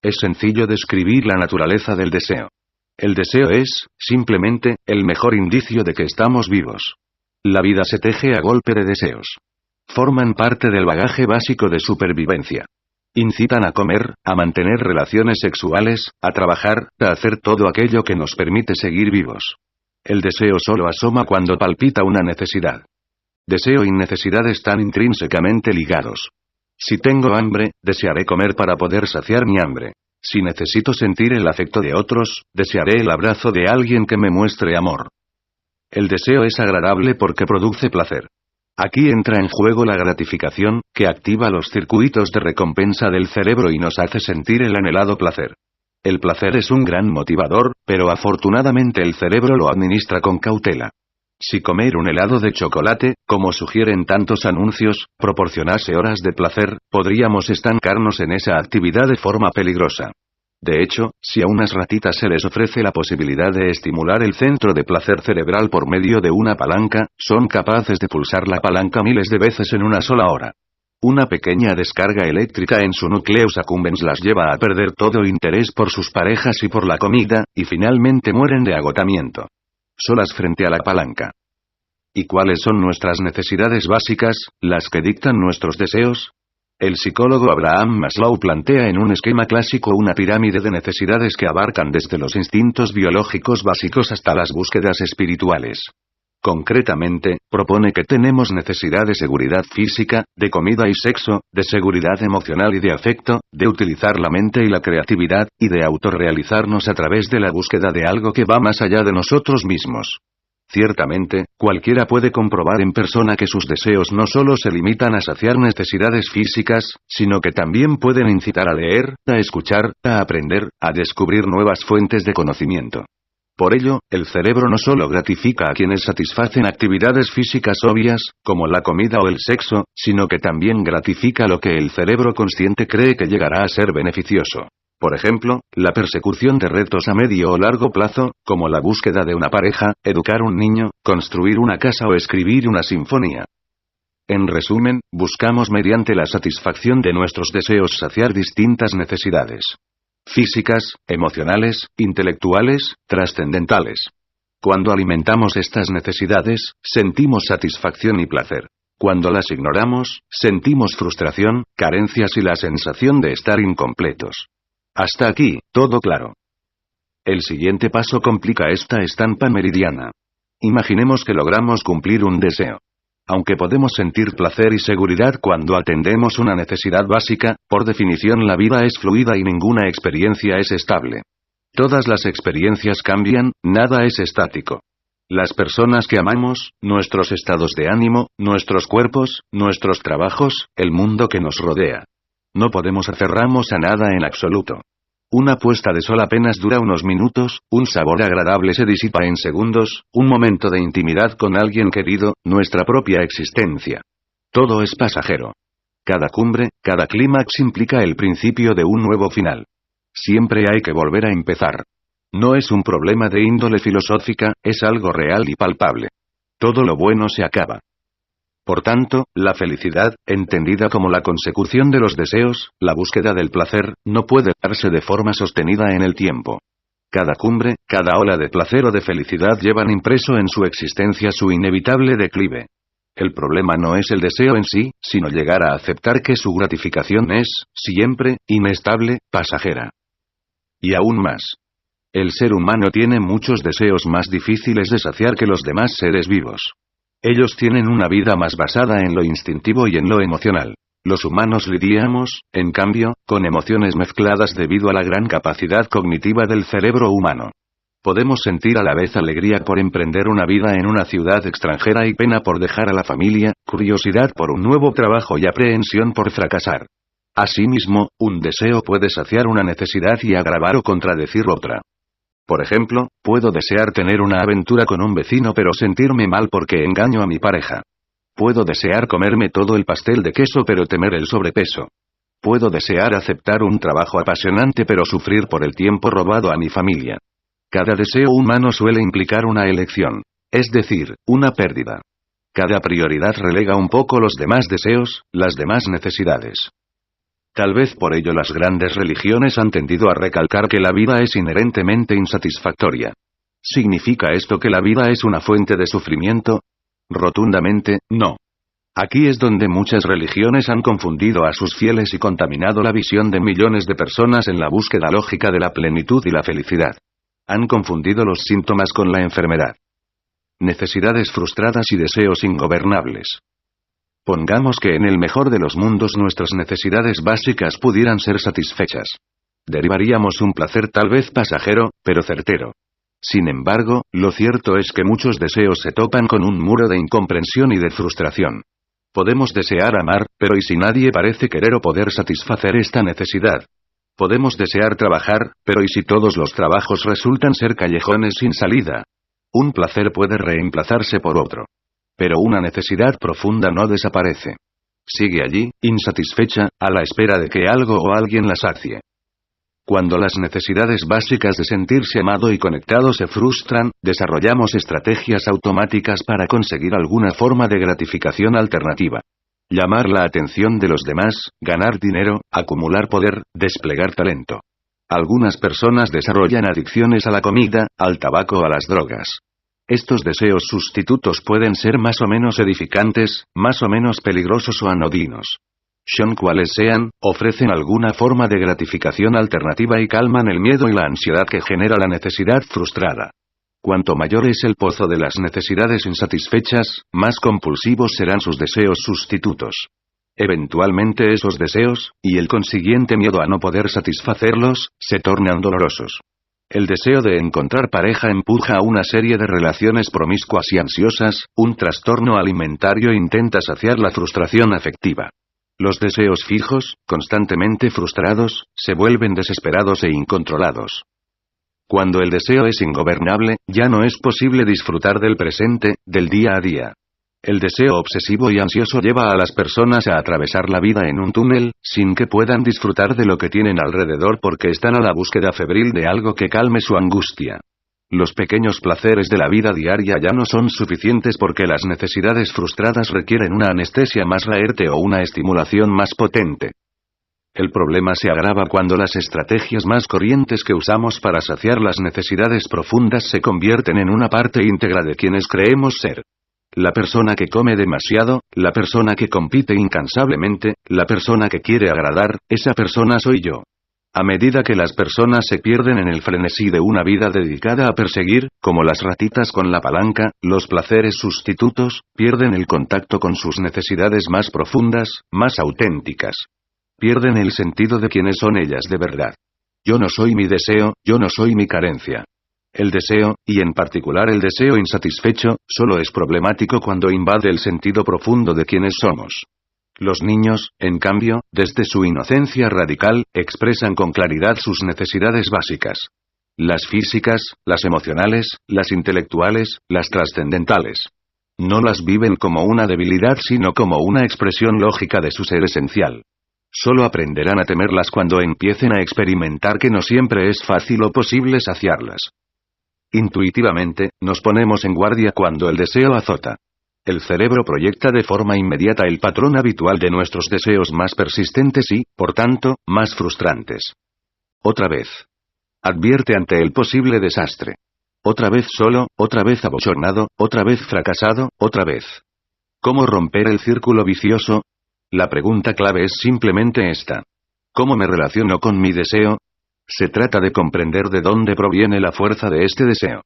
Es sencillo describir la naturaleza del deseo. El deseo es, simplemente, el mejor indicio de que estamos vivos. La vida se teje a golpe de deseos. Forman parte del bagaje básico de supervivencia. Incitan a comer, a mantener relaciones sexuales, a trabajar, a hacer todo aquello que nos permite seguir vivos. El deseo solo asoma cuando palpita una necesidad. Deseo y necesidad están intrínsecamente ligados. Si tengo hambre, desearé comer para poder saciar mi hambre. Si necesito sentir el afecto de otros, desearé el abrazo de alguien que me muestre amor. El deseo es agradable porque produce placer. Aquí entra en juego la gratificación, que activa los circuitos de recompensa del cerebro y nos hace sentir el anhelado placer. El placer es un gran motivador, pero afortunadamente el cerebro lo administra con cautela. Si comer un helado de chocolate, como sugieren tantos anuncios, proporcionase horas de placer, podríamos estancarnos en esa actividad de forma peligrosa. De hecho, si a unas ratitas se les ofrece la posibilidad de estimular el centro de placer cerebral por medio de una palanca, son capaces de pulsar la palanca miles de veces en una sola hora. Una pequeña descarga eléctrica en su nucleus accumbens las lleva a perder todo interés por sus parejas y por la comida, y finalmente mueren de agotamiento. Solas frente a la palanca. ¿Y cuáles son nuestras necesidades básicas, las que dictan nuestros deseos? El psicólogo Abraham Maslow plantea en un esquema clásico una pirámide de necesidades que abarcan desde los instintos biológicos básicos hasta las búsquedas espirituales. Concretamente, propone que tenemos necesidad de seguridad física, de comida y sexo, de seguridad emocional y de afecto, de utilizar la mente y la creatividad, y de autorrealizarnos a través de la búsqueda de algo que va más allá de nosotros mismos. Ciertamente, cualquiera puede comprobar en persona que sus deseos no solo se limitan a saciar necesidades físicas, sino que también pueden incitar a leer, a escuchar, a aprender, a descubrir nuevas fuentes de conocimiento. Por ello, el cerebro no solo gratifica a quienes satisfacen actividades físicas obvias, como la comida o el sexo, sino que también gratifica lo que el cerebro consciente cree que llegará a ser beneficioso. Por ejemplo, la persecución de retos a medio o largo plazo, como la búsqueda de una pareja, educar un niño, construir una casa o escribir una sinfonía. En resumen, buscamos mediante la satisfacción de nuestros deseos saciar distintas necesidades. Físicas, emocionales, intelectuales, trascendentales. Cuando alimentamos estas necesidades, sentimos satisfacción y placer. Cuando las ignoramos, sentimos frustración, carencias y la sensación de estar incompletos. Hasta aquí, todo claro. El siguiente paso complica esta estampa meridiana. Imaginemos que logramos cumplir un deseo. Aunque podemos sentir placer y seguridad cuando atendemos una necesidad básica, por definición la vida es fluida y ninguna experiencia es estable. Todas las experiencias cambian, nada es estático. Las personas que amamos, nuestros estados de ánimo, nuestros cuerpos, nuestros trabajos, el mundo que nos rodea. No podemos aferrarnos a nada en absoluto. Una puesta de sol apenas dura unos minutos, un sabor agradable se disipa en segundos, un momento de intimidad con alguien querido, nuestra propia existencia. Todo es pasajero. Cada cumbre, cada clímax implica el principio de un nuevo final. Siempre hay que volver a empezar. No es un problema de índole filosófica, es algo real y palpable. Todo lo bueno se acaba. Por tanto, la felicidad, entendida como la consecución de los deseos, la búsqueda del placer, no puede darse de forma sostenida en el tiempo. Cada cumbre, cada ola de placer o de felicidad llevan impreso en su existencia su inevitable declive. El problema no es el deseo en sí, sino llegar a aceptar que su gratificación es, siempre, inestable, pasajera. Y aún más. El ser humano tiene muchos deseos más difíciles de saciar que los demás seres vivos. Ellos tienen una vida más basada en lo instintivo y en lo emocional. Los humanos lidiamos, en cambio, con emociones mezcladas debido a la gran capacidad cognitiva del cerebro humano. Podemos sentir a la vez alegría por emprender una vida en una ciudad extranjera y pena por dejar a la familia, curiosidad por un nuevo trabajo y aprehensión por fracasar. Asimismo, un deseo puede saciar una necesidad y agravar o contradecir otra. Por ejemplo, puedo desear tener una aventura con un vecino pero sentirme mal porque engaño a mi pareja. Puedo desear comerme todo el pastel de queso pero temer el sobrepeso. Puedo desear aceptar un trabajo apasionante pero sufrir por el tiempo robado a mi familia. Cada deseo humano suele implicar una elección, es decir, una pérdida. Cada prioridad relega un poco los demás deseos, las demás necesidades. Tal vez por ello las grandes religiones han tendido a recalcar que la vida es inherentemente insatisfactoria. ¿Significa esto que la vida es una fuente de sufrimiento? Rotundamente, no. Aquí es donde muchas religiones han confundido a sus fieles y contaminado la visión de millones de personas en la búsqueda lógica de la plenitud y la felicidad. Han confundido los síntomas con la enfermedad. Necesidades frustradas y deseos ingobernables. Pongamos que en el mejor de los mundos nuestras necesidades básicas pudieran ser satisfechas. Derivaríamos un placer tal vez pasajero, pero certero. Sin embargo, lo cierto es que muchos deseos se topan con un muro de incomprensión y de frustración. Podemos desear amar, pero ¿y si nadie parece querer o poder satisfacer esta necesidad? Podemos desear trabajar, pero ¿y si todos los trabajos resultan ser callejones sin salida? Un placer puede reemplazarse por otro. Pero una necesidad profunda no desaparece. Sigue allí, insatisfecha, a la espera de que algo o alguien la sacie. Cuando las necesidades básicas de sentirse amado y conectado se frustran, desarrollamos estrategias automáticas para conseguir alguna forma de gratificación alternativa. Llamar la atención de los demás, ganar dinero, acumular poder, desplegar talento. Algunas personas desarrollan adicciones a la comida, al tabaco o a las drogas. Estos deseos sustitutos pueden ser más o menos edificantes, más o menos peligrosos o anodinos. Sean cuales sean, ofrecen alguna forma de gratificación alternativa y calman el miedo y la ansiedad que genera la necesidad frustrada. Cuanto mayor es el pozo de las necesidades insatisfechas, más compulsivos serán sus deseos sustitutos. Eventualmente esos deseos, y el consiguiente miedo a no poder satisfacerlos, se tornan dolorosos. El deseo de encontrar pareja empuja a una serie de relaciones promiscuas y ansiosas, un trastorno alimentario intenta saciar la frustración afectiva. Los deseos fijos, constantemente frustrados, se vuelven desesperados e incontrolados. Cuando el deseo es ingobernable, ya no es posible disfrutar del presente, del día a día. El deseo obsesivo y ansioso lleva a las personas a atravesar la vida en un túnel, sin que puedan disfrutar de lo que tienen alrededor porque están a la búsqueda febril de algo que calme su angustia. Los pequeños placeres de la vida diaria ya no son suficientes porque las necesidades frustradas requieren una anestesia más fuerte o una estimulación más potente. El problema se agrava cuando las estrategias más corrientes que usamos para saciar las necesidades profundas se convierten en una parte íntegra de quienes creemos ser. La persona que come demasiado, la persona que compite incansablemente, la persona que quiere agradar, esa persona soy yo. A medida que las personas se pierden en el frenesí de una vida dedicada a perseguir, como las ratitas con la palanca, los placeres sustitutos, pierden el contacto con sus necesidades más profundas, más auténticas. Pierden el sentido de quiénes son ellas de verdad. Yo no soy mi deseo, yo no soy mi carencia. El deseo, y en particular el deseo insatisfecho, solo es problemático cuando invade el sentido profundo de quienes somos. Los niños, en cambio, desde su inocencia radical, expresan con claridad sus necesidades básicas. Las físicas, las emocionales, las intelectuales, las trascendentales. No las viven como una debilidad sino como una expresión lógica de su ser esencial. Solo aprenderán a temerlas cuando empiecen a experimentar que no siempre es fácil o posible saciarlas. Intuitivamente, nos ponemos en guardia cuando el deseo azota. El cerebro proyecta de forma inmediata el patrón habitual de nuestros deseos más persistentes y, por tanto, más frustrantes. Otra vez. Advierte ante el posible desastre. Otra vez solo, otra vez abochornado, otra vez fracasado, otra vez. ¿Cómo romper el círculo vicioso? La pregunta clave es simplemente esta. ¿Cómo me relaciono con mi deseo? Se trata de comprender de dónde proviene la fuerza de este deseo.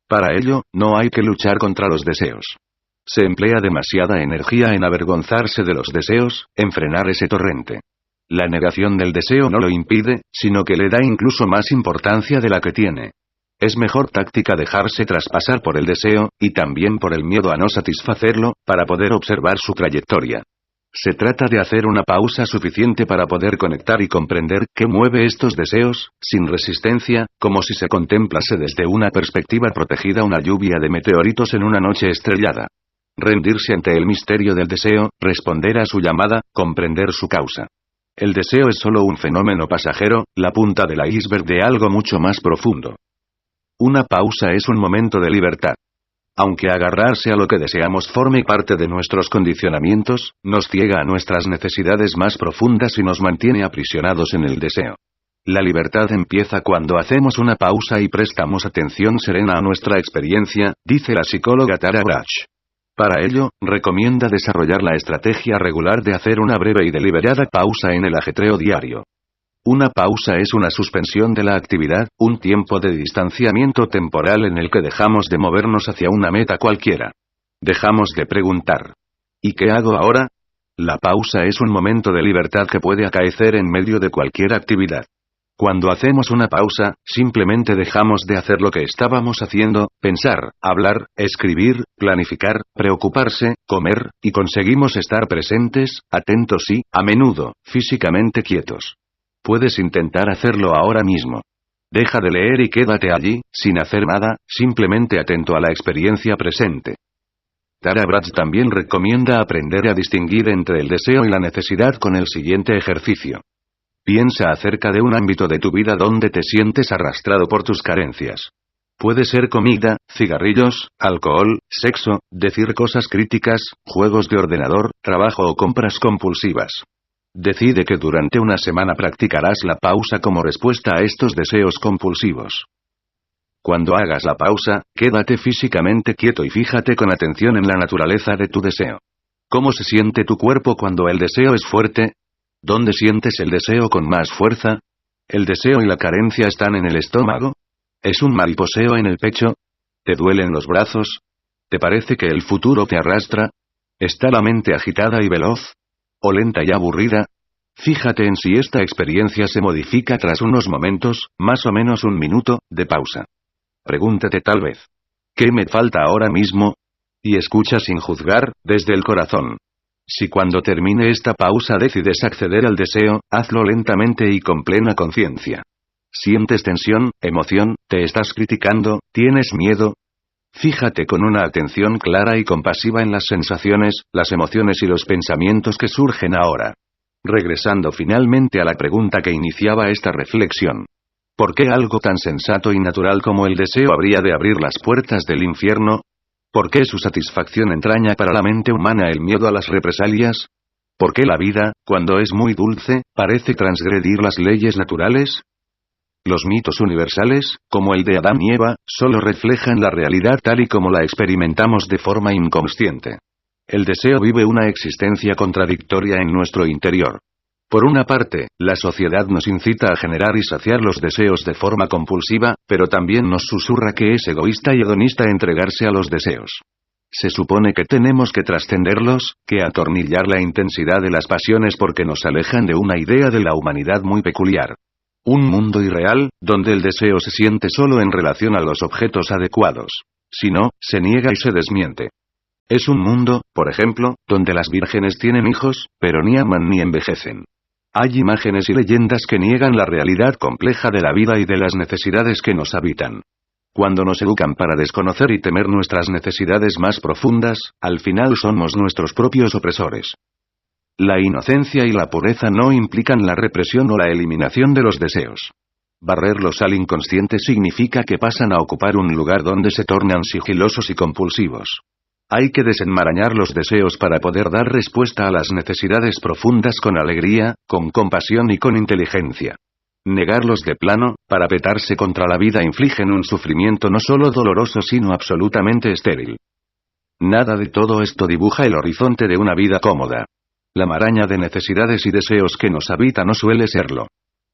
Para ello, no hay que luchar contra los deseos. Se emplea demasiada energía en avergonzarse de los deseos, en frenar ese torrente. La negación del deseo no lo impide, sino que le da incluso más importancia de la que tiene. Es mejor táctica dejarse traspasar por el deseo, y también por el miedo a no satisfacerlo, para poder observar su trayectoria. Se trata de hacer una pausa suficiente para poder conectar y comprender qué mueve estos deseos, sin resistencia, como si se contemplase desde una perspectiva protegida una lluvia de meteoritos en una noche estrellada. Rendirse ante el misterio del deseo, responder a su llamada, comprender su causa. El deseo es solo un fenómeno pasajero, la punta del iceberg de algo mucho más profundo. Una pausa es un momento de libertad. Aunque agarrarse a lo que deseamos forme parte de nuestros condicionamientos, nos ciega a nuestras necesidades más profundas y nos mantiene aprisionados en el deseo. La libertad empieza cuando hacemos una pausa y prestamos atención serena a nuestra experiencia, dice la psicóloga Tara Brach. Para ello, recomienda desarrollar la estrategia regular de hacer una breve y deliberada pausa en el ajetreo diario. Una pausa es una suspensión de la actividad, un tiempo de distanciamiento temporal en el que dejamos de movernos hacia una meta cualquiera. Dejamos de preguntar. ¿Y qué hago ahora? La pausa es un momento de libertad que puede acaecer en medio de cualquier actividad. Cuando hacemos una pausa, simplemente dejamos de hacer lo que estábamos haciendo, pensar, hablar, escribir, planificar, preocuparse, comer, y conseguimos estar presentes, atentos y, a menudo, físicamente quietos. Puedes intentar hacerlo ahora mismo. Deja de leer y quédate allí, sin hacer nada, simplemente atento a la experiencia presente. Tara Brach también recomienda aprender a distinguir entre el deseo y la necesidad con el siguiente ejercicio. Piensa acerca de un ámbito de tu vida donde te sientes arrastrado por tus carencias. Puede ser comida, cigarrillos, alcohol, sexo, decir cosas críticas, juegos de ordenador, trabajo o compras compulsivas. Decide que durante una semana practicarás la pausa como respuesta a estos deseos compulsivos. Cuando hagas la pausa, quédate físicamente quieto y fíjate con atención en la naturaleza de tu deseo. ¿Cómo se siente tu cuerpo cuando el deseo es fuerte? ¿Dónde sientes el deseo con más fuerza? ¿El deseo y la carencia están en el estómago? ¿Es un mariposeo en el pecho? ¿Te duelen los brazos? ¿Te parece que el futuro te arrastra? ¿Está la mente agitada y veloz? ¿O lenta y aburrida? Fíjate en si esta experiencia se modifica tras unos momentos, más o menos un minuto, de pausa. Pregúntate tal vez, ¿qué me falta ahora mismo? Y escucha sin juzgar, desde el corazón. Si cuando termine esta pausa decides acceder al deseo, hazlo lentamente y con plena conciencia. ¿Sientes tensión, emoción, te estás criticando, tienes miedo? Fíjate con una atención clara y compasiva en las sensaciones, las emociones y los pensamientos que surgen ahora. Regresando finalmente a la pregunta que iniciaba esta reflexión. ¿Por qué algo tan sensato y natural como el deseo habría de abrir las puertas del infierno? ¿Por qué su satisfacción entraña para la mente humana el miedo a las represalias? ¿Por qué la vida, cuando es muy dulce, parece transgredir las leyes naturales? Los mitos universales, como el de Adán y Eva, solo reflejan la realidad tal y como la experimentamos de forma inconsciente. El deseo vive una existencia contradictoria en nuestro interior. Por una parte, la sociedad nos incita a generar y saciar los deseos de forma compulsiva, pero también nos susurra que es egoísta y hedonista entregarse a los deseos. Se supone que tenemos que trascenderlos, que atornillar la intensidad de las pasiones porque nos alejan de una idea de la humanidad muy peculiar. Un mundo irreal, donde el deseo se siente solo en relación a los objetos adecuados. Si no, se niega y se desmiente. Es un mundo, por ejemplo, donde las vírgenes tienen hijos, pero ni aman ni envejecen. Hay imágenes y leyendas que niegan la realidad compleja de la vida y de las necesidades que nos habitan. Cuando nos educan para desconocer y temer nuestras necesidades más profundas, al final somos nuestros propios opresores. La inocencia y la pureza no implican la represión o la eliminación de los deseos. Barrerlos al inconsciente significa que pasan a ocupar un lugar donde se tornan sigilosos y compulsivos. Hay que desenmarañar los deseos para poder dar respuesta a las necesidades profundas con alegría, con compasión y con inteligencia. Negarlos de plano, parapetarse contra la vida infligen un sufrimiento no solo doloroso sino absolutamente estéril. Nada de todo esto dibuja el horizonte de una vida cómoda. La maraña de necesidades y deseos que nos habita no suele serlo.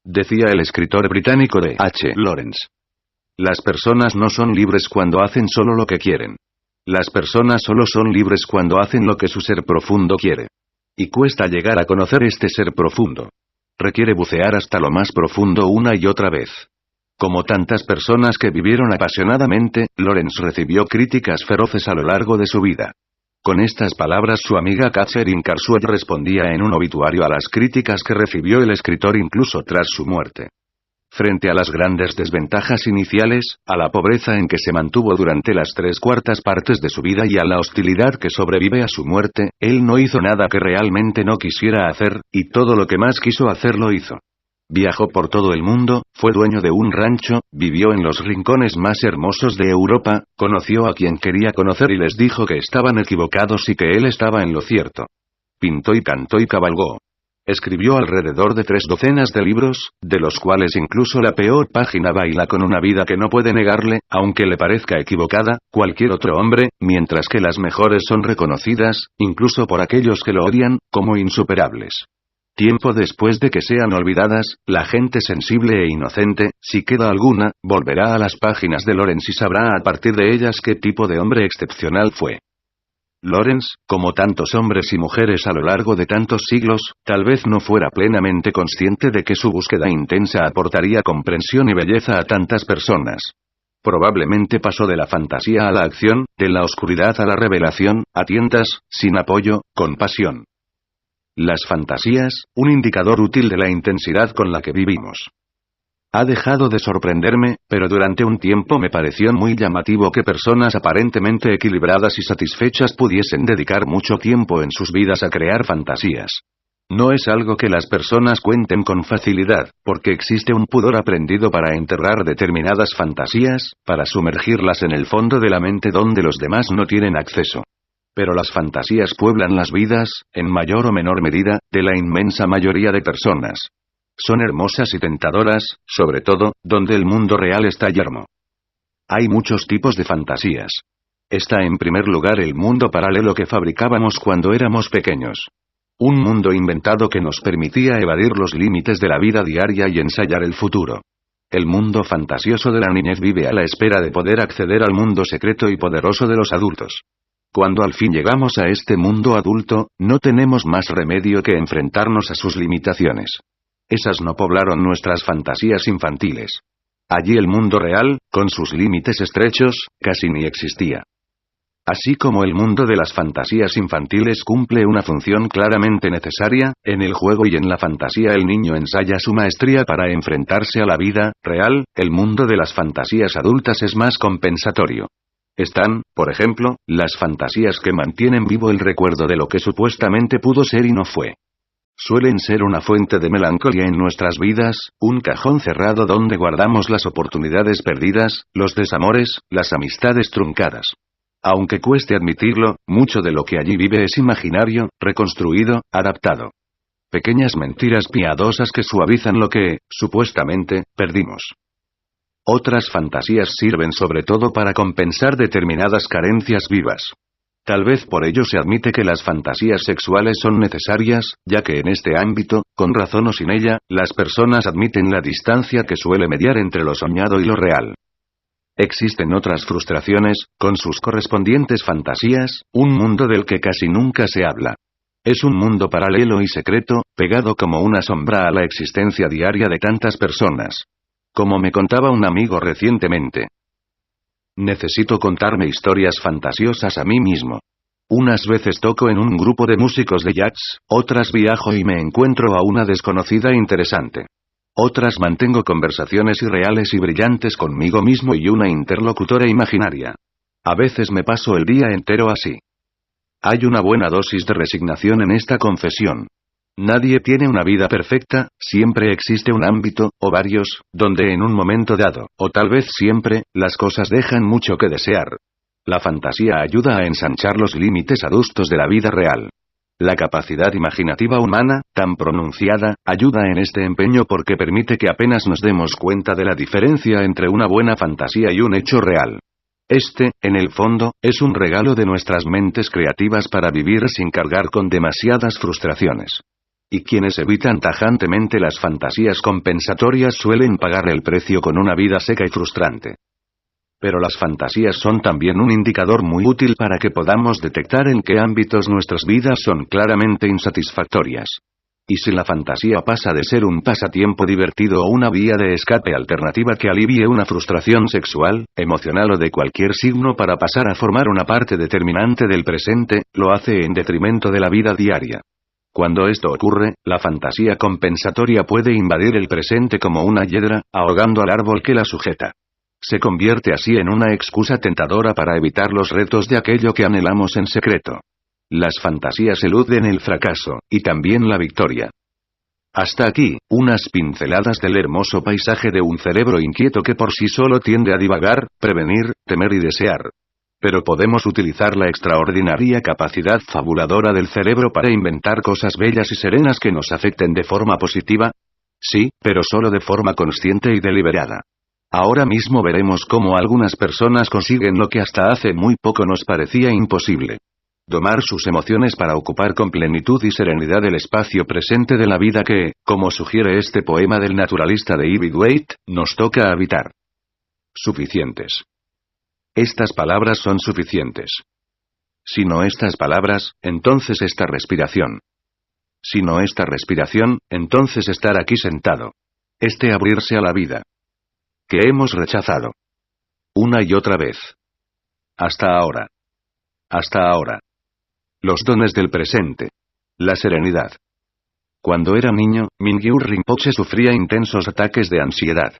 Decía el escritor británico D. H. Lawrence. Las personas no son libres cuando hacen solo lo que quieren. Las personas solo son libres cuando hacen lo que su ser profundo quiere. Y cuesta llegar a conocer este ser profundo. Requiere bucear hasta lo más profundo una y otra vez. Como tantas personas que vivieron apasionadamente, Lawrence recibió críticas feroces a lo largo de su vida. Con estas palabras su amiga Catherine Carswell respondía en un obituario a las críticas que recibió el escritor incluso tras su muerte. Frente a las grandes desventajas iniciales, a la pobreza en que se mantuvo durante las 3/4 partes de su vida y a la hostilidad que sobrevive a su muerte, él no hizo nada que realmente no quisiera hacer, y todo lo que más quiso hacer lo hizo. Viajó por todo el mundo, fue dueño de un rancho, vivió en los rincones más hermosos de Europa, conoció a quien quería conocer y les dijo que estaban equivocados y que él estaba en lo cierto. Pintó y cantó y cabalgó. Escribió alrededor de 3 docenas de libros, de los cuales incluso la peor página baila con una vida que no puede negarle, aunque le parezca equivocada, cualquier otro hombre, mientras que las mejores son reconocidas, incluso por aquellos que lo odian, como insuperables. Tiempo después de que sean olvidadas, la gente sensible e inocente, si queda alguna, volverá a las páginas de Lawrence y sabrá a partir de ellas qué tipo de hombre excepcional fue. Lawrence, como tantos hombres y mujeres a lo largo de tantos siglos, tal vez no fuera plenamente consciente de que su búsqueda intensa aportaría comprensión y belleza a tantas personas. Probablemente pasó de la fantasía a la acción, de la oscuridad a la revelación, a tientas, sin apoyo, con pasión. Las fantasías, un indicador útil de la intensidad con la que vivimos. Ha dejado de sorprenderme, pero durante un tiempo me pareció muy llamativo que personas aparentemente equilibradas y satisfechas pudiesen dedicar mucho tiempo en sus vidas a crear fantasías. No es algo que las personas cuenten con facilidad, porque existe un pudor aprendido para enterrar determinadas fantasías, para sumergirlas en el fondo de la mente donde los demás no tienen acceso. Pero las fantasías pueblan las vidas, en mayor o menor medida, de la inmensa mayoría de personas. Son hermosas y tentadoras, sobre todo, donde el mundo real está yermo. Hay muchos tipos de fantasías. Está en primer lugar el mundo paralelo que fabricábamos cuando éramos pequeños. Un mundo inventado que nos permitía evadir los límites de la vida diaria y ensayar el futuro. El mundo fantasioso de la niñez vive a la espera de poder acceder al mundo secreto y poderoso de los adultos. Cuando al fin llegamos a este mundo adulto, no tenemos más remedio que enfrentarnos a sus limitaciones. Esas no poblaron nuestras fantasías infantiles. Allí el mundo real, con sus límites estrechos, casi ni existía. Así como el mundo de las fantasías infantiles cumple una función claramente necesaria, en el juego y en la fantasía el niño ensaya su maestría para enfrentarse a la vida real, el mundo de las fantasías adultas es más compensatorio. Están, por ejemplo, las fantasías que mantienen vivo el recuerdo de lo que supuestamente pudo ser y no fue. Suelen ser una fuente de melancolía en nuestras vidas, un cajón cerrado donde guardamos las oportunidades perdidas, los desamores, las amistades truncadas. Aunque cueste admitirlo, mucho de lo que allí vive es imaginario, reconstruido, adaptado. Pequeñas mentiras piadosas que suavizan lo que, supuestamente, perdimos. Otras fantasías sirven sobre todo para compensar determinadas carencias vivas. Tal vez por ello se admite que las fantasías sexuales son necesarias, ya que en este ámbito, con razón o sin ella, las personas admiten la distancia que suele mediar entre lo soñado y lo real. Existen otras frustraciones, con sus correspondientes fantasías, un mundo del que casi nunca se habla. Es un mundo paralelo y secreto, pegado como una sombra a la existencia diaria de tantas personas. Como me contaba un amigo recientemente. Necesito contarme historias fantasiosas a mí mismo. Unas veces toco en un grupo de músicos de jazz, otras viajo y me encuentro a una desconocida interesante. Otras mantengo conversaciones irreales y brillantes conmigo mismo y una interlocutora imaginaria. A veces me paso el día entero así. Hay una buena dosis de resignación en esta confesión. Nadie tiene una vida perfecta, siempre existe un ámbito, o varios, donde en un momento dado, o tal vez siempre, las cosas dejan mucho que desear. La fantasía ayuda a ensanchar los límites adustos de la vida real. La capacidad imaginativa humana, tan pronunciada, ayuda en este empeño porque permite que apenas nos demos cuenta de la diferencia entre una buena fantasía y un hecho real. Este, en el fondo, es un regalo de nuestras mentes creativas para vivir sin cargar con demasiadas frustraciones. Y quienes evitan tajantemente las fantasías compensatorias suelen pagar el precio con una vida seca y frustrante. Pero las fantasías son también un indicador muy útil para que podamos detectar en qué ámbitos nuestras vidas son claramente insatisfactorias. Y si la fantasía pasa de ser un pasatiempo divertido o una vía de escape alternativa que alivie una frustración sexual, emocional o de cualquier signo para pasar a formar una parte determinante del presente, lo hace en detrimento de la vida diaria. Cuando esto ocurre, la fantasía compensatoria puede invadir el presente como una hiedra, ahogando al árbol que la sujeta. Se convierte así en una excusa tentadora para evitar los retos de aquello que anhelamos en secreto. Las fantasías eluden el fracaso, y también la victoria. Hasta aquí, unas pinceladas del hermoso paisaje de un cerebro inquieto que por sí solo tiende a divagar, prevenir, temer y desear. Pero podemos utilizar la extraordinaria capacidad fabuladora del cerebro para inventar cosas bellas y serenas que nos afecten de forma positiva. Sí, pero solo de forma consciente y deliberada. Ahora mismo veremos cómo algunas personas consiguen lo que hasta hace muy poco nos parecía imposible. Domar sus emociones para ocupar con plenitud y serenidad el espacio presente de la vida que, como sugiere este poema del naturalista David Waite, nos toca habitar. Suficientes. Estas palabras son suficientes. Si no estas palabras, entonces esta respiración. Si no esta respiración, entonces estar aquí sentado. Este abrirse a la vida. Que hemos rechazado. Una y otra vez. Hasta ahora. Hasta ahora. Los dones del presente. La serenidad. Cuando era niño, Mingyur Rinpoche sufría intensos ataques de ansiedad.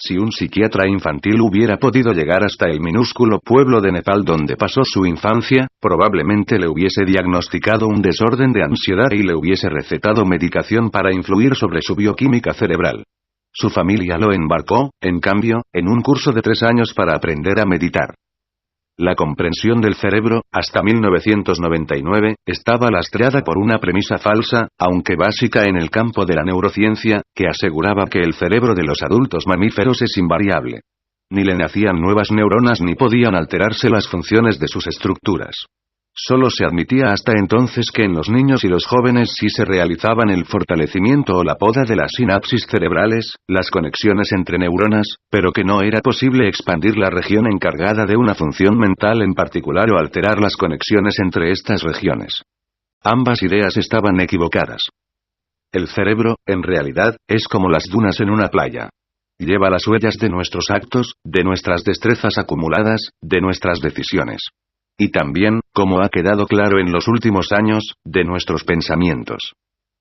Si un psiquiatra infantil hubiera podido llegar hasta el minúsculo pueblo de Nepal donde pasó su infancia, probablemente le hubiese diagnosticado un desorden de ansiedad y le hubiese recetado medicación para influir sobre su bioquímica cerebral. Su familia lo embarcó, en cambio, en un curso de 3 años para aprender a meditar. La comprensión del cerebro, hasta 1999, estaba lastrada por una premisa falsa, aunque básica en el campo de la neurociencia, que aseguraba que el cerebro de los adultos mamíferos es invariable. Ni le nacían nuevas neuronas ni podían alterarse las funciones de sus estructuras. Solo se admitía hasta entonces que en los niños y los jóvenes sí se realizaban el fortalecimiento o la poda de las sinapsis cerebrales, las conexiones entre neuronas, pero que no era posible expandir la región encargada de una función mental en particular o alterar las conexiones entre estas regiones. Ambas ideas estaban equivocadas. El cerebro, en realidad, es como las dunas en una playa. Lleva las huellas de nuestros actos, de nuestras destrezas acumuladas, de nuestras decisiones. Y también, como ha quedado claro en los últimos años, de nuestros pensamientos.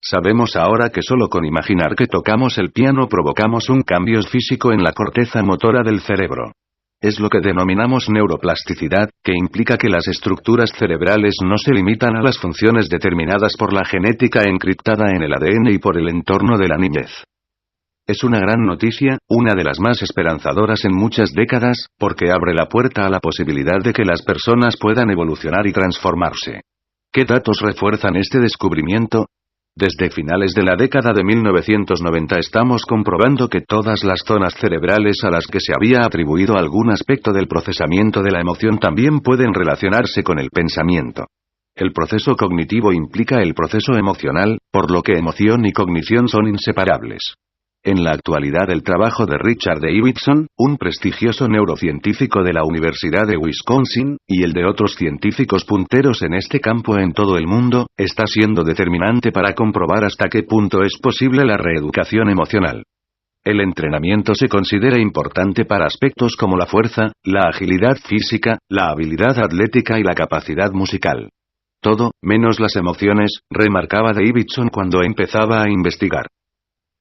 Sabemos ahora que solo con imaginar que tocamos el piano provocamos un cambio físico en la corteza motora del cerebro. Es lo que denominamos neuroplasticidad, que implica que las estructuras cerebrales no se limitan a las funciones determinadas por la genética encriptada en el ADN y por el entorno de la niñez. Es una gran noticia, una de las más esperanzadoras en muchas décadas, porque abre la puerta a la posibilidad de que las personas puedan evolucionar y transformarse. ¿Qué datos refuerzan este descubrimiento? Desde finales de la década de 1990 estamos comprobando que todas las zonas cerebrales a las que se había atribuido algún aspecto del procesamiento de la emoción también pueden relacionarse con el pensamiento. El proceso cognitivo implica el proceso emocional, por lo que emoción y cognición son inseparables. En la actualidad el trabajo de Richard Davidson, un prestigioso neurocientífico de la Universidad de Wisconsin, y el de otros científicos punteros en este campo en todo el mundo, está siendo determinante para comprobar hasta qué punto es posible la reeducación emocional. El entrenamiento se considera importante para aspectos como la fuerza, la agilidad física, la habilidad atlética y la capacidad musical. Todo, menos las emociones, remarcaba Davidson cuando empezaba a investigar.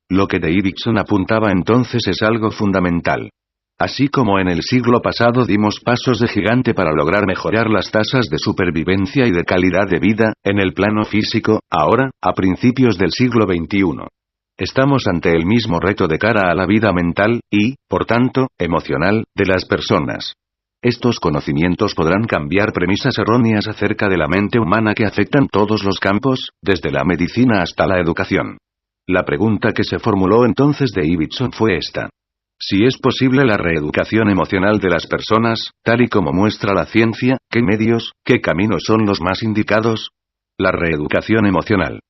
Lo que Davidson apuntaba entonces es algo fundamental. Así como en el siglo pasado dimos pasos de gigante para lograr mejorar las tasas de supervivencia y de calidad de vida, en el plano físico, ahora, a principios del siglo XXI. Estamos ante el mismo reto de cara a la vida mental, y, por tanto, emocional, de las personas. Estos conocimientos podrán cambiar premisas erróneas acerca de la mente humana que afectan todos los campos, desde la medicina hasta la educación. La pregunta que se formuló entonces Davidson fue esta. Si es posible la reeducación emocional de las personas, tal y como muestra la ciencia, ¿qué medios, qué caminos son los más indicados? La reeducación emocional.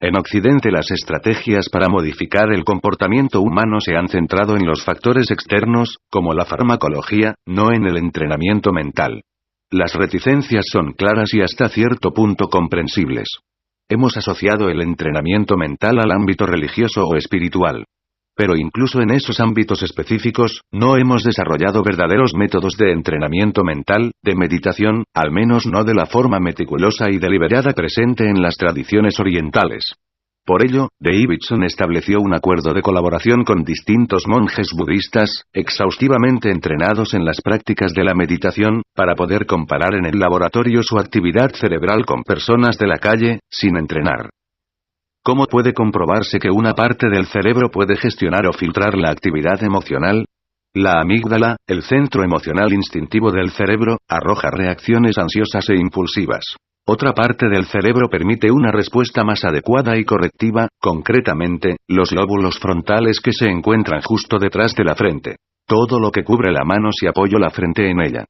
En Occidente las estrategias para modificar el comportamiento humano se han centrado en los factores externos, como la farmacología, no en el entrenamiento mental. Las reticencias son claras y hasta cierto punto comprensibles. Hemos asociado el entrenamiento mental al ámbito religioso o espiritual. Pero incluso en esos ámbitos específicos, no hemos desarrollado verdaderos métodos de entrenamiento mental, de meditación, al menos no de la forma meticulosa y deliberada presente en las tradiciones orientales. Por ello, Davidson estableció un acuerdo de colaboración con distintos monjes budistas, exhaustivamente entrenados en las prácticas de la meditación, para poder comparar en el laboratorio su actividad cerebral con personas de la calle, sin entrenar. ¿Cómo puede comprobarse que una parte del cerebro puede gestionar o filtrar la actividad emocional? La amígdala, el centro emocional instintivo del cerebro, arroja reacciones ansiosas e impulsivas. Otra parte del cerebro permite una respuesta más adecuada y correctiva, concretamente, los lóbulos frontales que se encuentran justo detrás de la frente. Todo lo que cubre la mano si apoyo la frente en ella.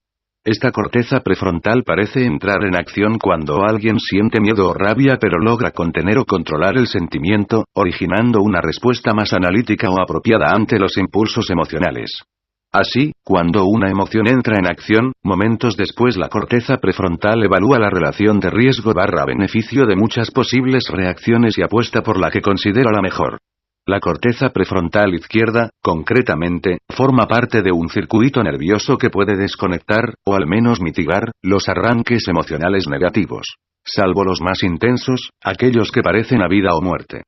Esta corteza prefrontal parece entrar en acción cuando alguien siente miedo o rabia pero logra contener o controlar el sentimiento, originando una respuesta más analítica o apropiada ante los impulsos emocionales. Así, cuando una emoción entra en acción, momentos después la corteza prefrontal evalúa la relación de riesgo/beneficio de muchas posibles reacciones y apuesta por la que considera la mejor. La corteza prefrontal izquierda, concretamente, forma parte de un circuito nervioso que puede desconectar, o al menos mitigar, los arranques emocionales negativos. Salvo los más intensos, aquellos que parecen a vida o muerte.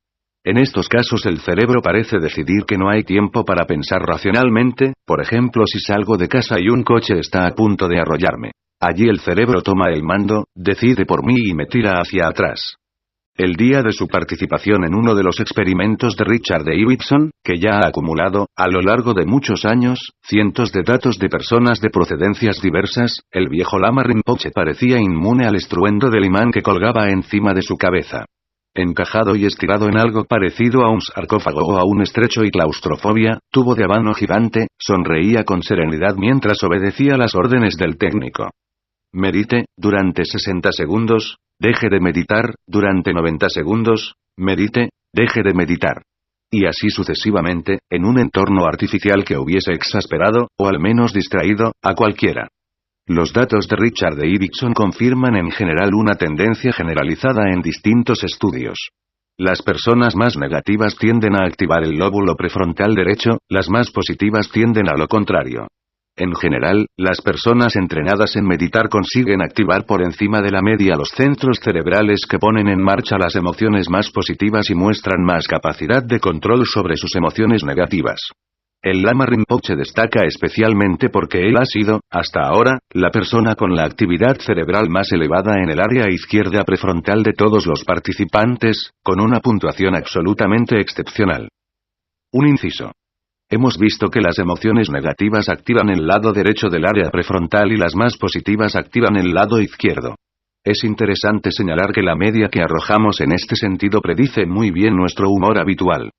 En estos casos el cerebro parece decidir que no hay tiempo para pensar racionalmente, por ejemplo si salgo de casa y un coche está a punto de arrollarme. Allí el cerebro toma el mando, decide por mí y me tira hacia atrás. El día de su participación en uno de los experimentos de Richard Davidson, que ya ha acumulado, a lo largo de muchos años, cientos de datos de personas de procedencias diversas, el viejo Lama Rinpoche parecía inmune al estruendo del imán que colgaba encima de su cabeza. Encajado y estirado en algo parecido a un sarcófago o a un estrecho y claustrofobia, tubo de habano gigante, sonreía con serenidad mientras obedecía las órdenes del técnico. Medite, durante 60 segundos, deje de meditar, durante 90 segundos, medite, deje de meditar. Y así sucesivamente, en un entorno artificial que hubiese exasperado, o al menos distraído, a cualquiera. Los datos de Richard Davidson confirman en general una tendencia generalizada en distintos estudios. Las personas más negativas tienden a activar el lóbulo prefrontal derecho, las más positivas tienden a lo contrario. En general, las personas entrenadas en meditar consiguen activar por encima de la media los centros cerebrales que ponen en marcha las emociones más positivas y muestran más capacidad de control sobre sus emociones negativas. El Lama Rinpoche destaca especialmente porque él ha sido, hasta ahora, la persona con la actividad cerebral más elevada en el área izquierda prefrontal de todos los participantes, con una puntuación absolutamente excepcional. Un inciso. Hemos visto que las emociones negativas activan el lado derecho del área prefrontal y las más positivas activan el lado izquierdo. Es interesante señalar que la media que arrojamos en este sentido predice muy bien nuestro humor habitual.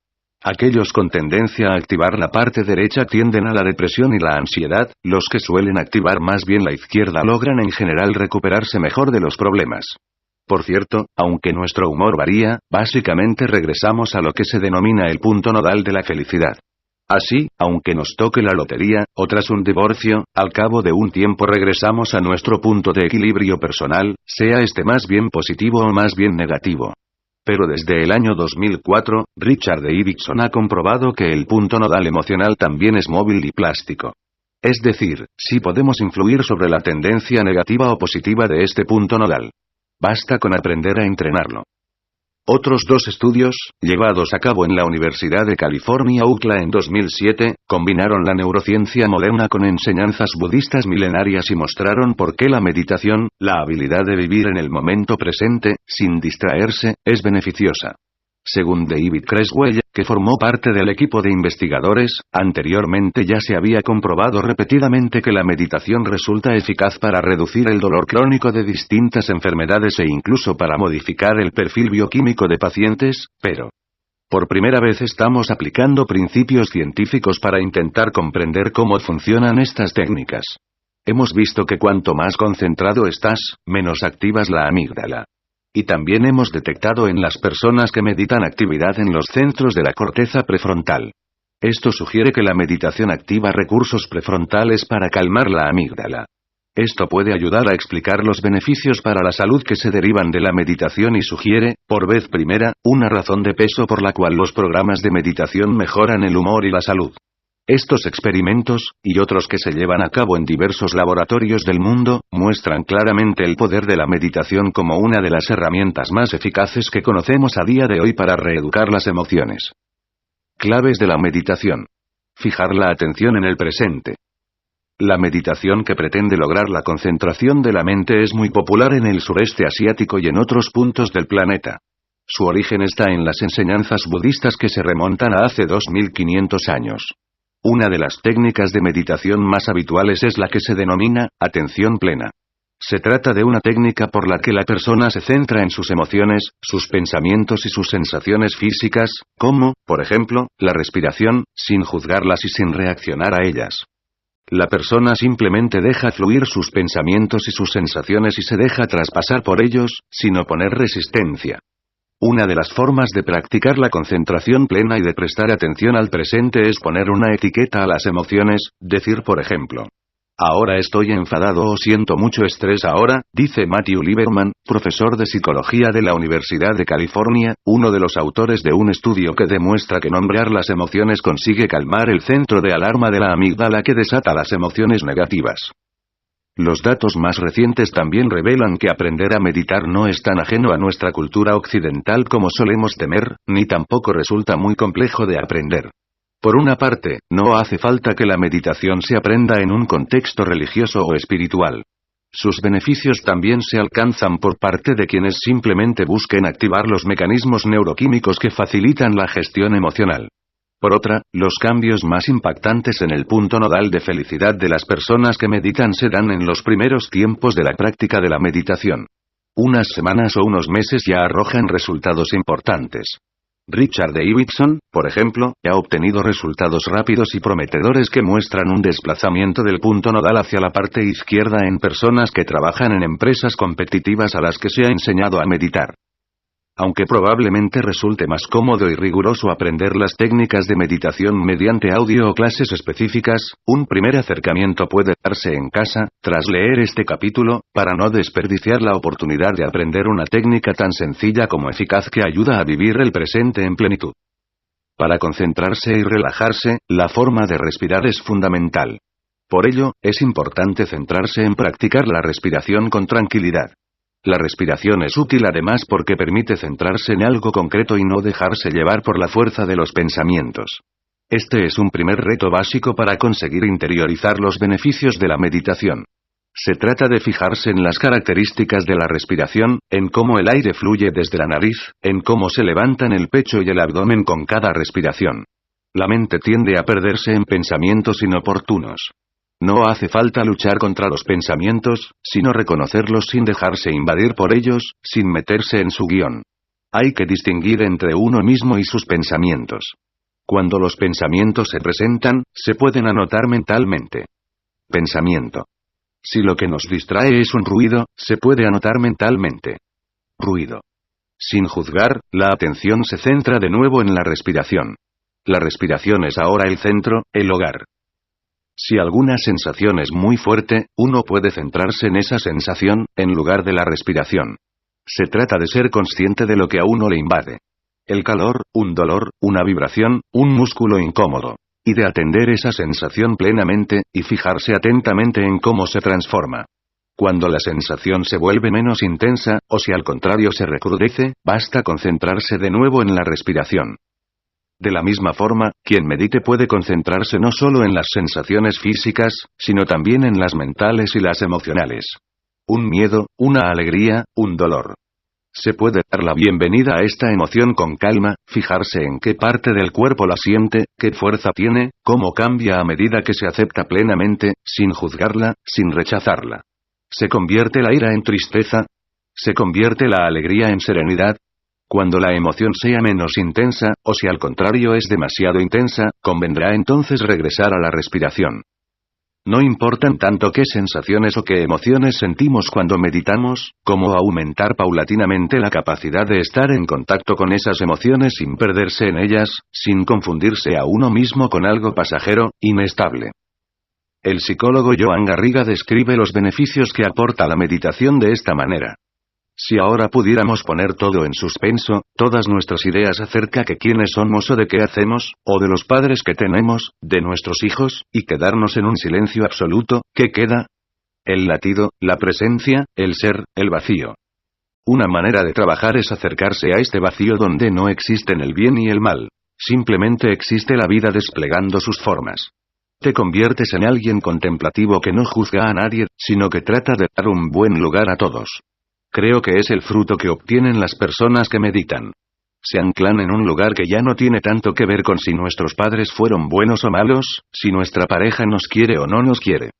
Aquellos con tendencia a activar la parte derecha tienden a la depresión y la ansiedad, los que suelen activar más bien la izquierda logran en general recuperarse mejor de los problemas. Por cierto, aunque nuestro humor varía, básicamente regresamos a lo que se denomina el punto nodal de la felicidad. Así, aunque nos toque la lotería, o tras un divorcio, al cabo de un tiempo regresamos a nuestro punto de equilibrio personal, sea este más bien positivo o más bien negativo. Pero desde el año 2004, Richard Davidson ha comprobado que el punto nodal emocional también es móvil y plástico. Es decir, sí podemos influir sobre la tendencia negativa o positiva de este punto nodal. Basta con aprender a entrenarlo. Otros dos estudios, llevados a cabo en la Universidad de California UCLA en 2007, combinaron la neurociencia moderna con enseñanzas budistas milenarias y mostraron por qué la meditación, la habilidad de vivir en el momento presente, sin distraerse, es beneficiosa. Según David Creswell, que formó parte del equipo de investigadores, anteriormente ya se había comprobado repetidamente que la meditación resulta eficaz para reducir el dolor crónico de distintas enfermedades e incluso para modificar el perfil bioquímico de pacientes, pero por primera vez estamos aplicando principios científicos para intentar comprender cómo funcionan estas técnicas. Hemos visto que cuanto más concentrado estás, menos activas la amígdala. Y también hemos detectado en las personas que meditan actividad en los centros de la corteza prefrontal. Esto sugiere que la meditación activa recursos prefrontales para calmar la amígdala. Esto puede ayudar a explicar los beneficios para la salud que se derivan de la meditación y sugiere, por vez primera, una razón de peso por la cual los programas de meditación mejoran el humor y la salud. Estos experimentos, y otros que se llevan a cabo en diversos laboratorios del mundo, muestran claramente el poder de la meditación como una de las herramientas más eficaces que conocemos a día de hoy para reeducar las emociones. Claves de la meditación. Fijar la atención en el presente. La meditación que pretende lograr la concentración de la mente es muy popular en el sureste asiático y en otros puntos del planeta. Su origen está en las enseñanzas budistas que se remontan a hace 2500 años. Una de las técnicas de meditación más habituales es la que se denomina atención plena. Se trata de una técnica por la que la persona se centra en sus emociones, sus pensamientos y sus sensaciones físicas, como, por ejemplo, la respiración, sin juzgarlas y sin reaccionar a ellas. La persona simplemente deja fluir sus pensamientos y sus sensaciones y se deja traspasar por ellos, sin oponer resistencia. Una de las formas de practicar la concentración plena y de prestar atención al presente es poner una etiqueta a las emociones, decir por ejemplo: ahora estoy enfadado o siento mucho estrés ahora, dice Matthew Lieberman, profesor de psicología de la Universidad de California, uno de los autores de un estudio que demuestra que nombrar las emociones consigue calmar el centro de alarma de la amígdala que desata las emociones negativas. Los datos más recientes también revelan que aprender a meditar no es tan ajeno a nuestra cultura occidental como solemos temer, ni tampoco resulta muy complejo de aprender. Por una parte, no hace falta que la meditación se aprenda en un contexto religioso o espiritual. Sus beneficios también se alcanzan por parte de quienes simplemente busquen activar los mecanismos neuroquímicos que facilitan la gestión emocional. Por otra, los cambios más impactantes en el punto nodal de felicidad de las personas que meditan se dan en los primeros tiempos de la práctica de la meditación. Unas semanas o unos meses ya arrojan resultados importantes. Richard Davidson, por ejemplo, ha obtenido resultados rápidos y prometedores que muestran un desplazamiento del punto nodal hacia la parte izquierda en personas que trabajan en empresas competitivas a las que se ha enseñado a meditar. Aunque probablemente resulte más cómodo y riguroso aprender las técnicas de meditación mediante audio o clases específicas, un primer acercamiento puede darse en casa, tras leer este capítulo, para no desperdiciar la oportunidad de aprender una técnica tan sencilla como eficaz que ayuda a vivir el presente en plenitud. Para concentrarse y relajarse, la forma de respirar es fundamental. Por ello, es importante centrarse en practicar la respiración con tranquilidad. La respiración es útil además porque permite centrarse en algo concreto y no dejarse llevar por la fuerza de los pensamientos. Este es un primer reto básico para conseguir interiorizar los beneficios de la meditación. Se trata de fijarse en las características de la respiración, en cómo el aire fluye desde la nariz, en cómo se levantan el pecho y el abdomen con cada respiración. La mente tiende a perderse en pensamientos inoportunos. No hace falta luchar contra los pensamientos, sino reconocerlos sin dejarse invadir por ellos, sin meterse en su guión. Hay que distinguir entre uno mismo y sus pensamientos. Cuando los pensamientos se presentan, se pueden anotar mentalmente. Pensamiento. Si lo que nos distrae es un ruido, se puede anotar mentalmente. Ruido. Sin juzgar, la atención se centra de nuevo en la respiración. La respiración es ahora el centro, el hogar. Si alguna sensación es muy fuerte, uno puede centrarse en esa sensación, en lugar de la respiración. Se trata de ser consciente de lo que a uno le invade. El calor, un dolor, una vibración, un músculo incómodo. Y de atender esa sensación plenamente, y fijarse atentamente en cómo se transforma. Cuando la sensación se vuelve menos intensa, o si al contrario se recrudece, basta concentrarse de nuevo en la respiración. De la misma forma, quien medite puede concentrarse no solo en las sensaciones físicas, sino también en las mentales y las emocionales. Un miedo, una alegría, un dolor. Se puede dar la bienvenida a esta emoción con calma, fijarse en qué parte del cuerpo la siente, qué fuerza tiene, cómo cambia a medida que se acepta plenamente, sin juzgarla, sin rechazarla. ¿Se convierte la ira en tristeza? ¿Se convierte la alegría en serenidad? Cuando la emoción sea menos intensa, o si al contrario es demasiado intensa, convendrá entonces regresar a la respiración. No importan tanto qué sensaciones o qué emociones sentimos cuando meditamos, como aumentar paulatinamente la capacidad de estar en contacto con esas emociones sin perderse en ellas, sin confundirse a uno mismo con algo pasajero, inestable. El psicólogo Joan Garriga describe los beneficios que aporta la meditación de esta manera. Si ahora pudiéramos poner todo en suspenso, todas nuestras ideas acerca de quiénes somos o de qué hacemos, o de los padres que tenemos, de nuestros hijos, y quedarnos en un silencio absoluto, ¿qué queda? El latido, la presencia, el ser, el vacío. Una manera de trabajar es acercarse a este vacío donde no existen el bien y el mal. Simplemente existe la vida desplegando sus formas. Te conviertes en alguien contemplativo que no juzga a nadie, sino que trata de dar un buen lugar a todos. Creo que es el fruto que obtienen las personas que meditan. Se anclan en un lugar que ya no tiene tanto que ver con si nuestros padres fueron buenos o malos, si nuestra pareja nos quiere o no nos quiere.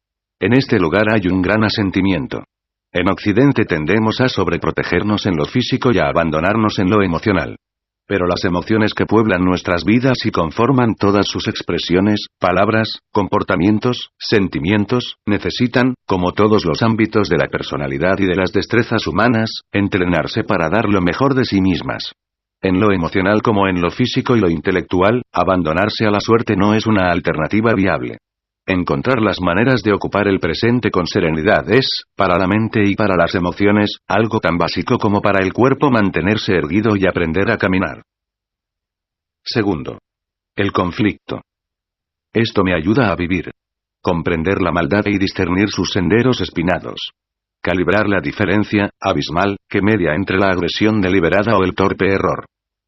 En este lugar hay un gran asentimiento. En Occidente tendemos a sobreprotegernos en lo físico y a abandonarnos en lo emocional. Pero las emociones que pueblan nuestras vidas y conforman todas sus expresiones, palabras, comportamientos, sentimientos, necesitan, como todos los ámbitos de la personalidad y de las destrezas humanas, entrenarse para dar lo mejor de sí mismas. En lo emocional como en lo físico y lo intelectual, abandonarse a la suerte no es una alternativa viable. Encontrar las maneras de ocupar el presente con serenidad es, para la mente y para las emociones, algo tan básico como para el cuerpo mantenerse erguido y aprender a caminar. Segundo. El conflicto. Esto me ayuda a vivir. Comprender la maldad y discernir sus senderos espinados. Calibrar la diferencia, abismal, que media entre la agresión deliberada o el torpe error.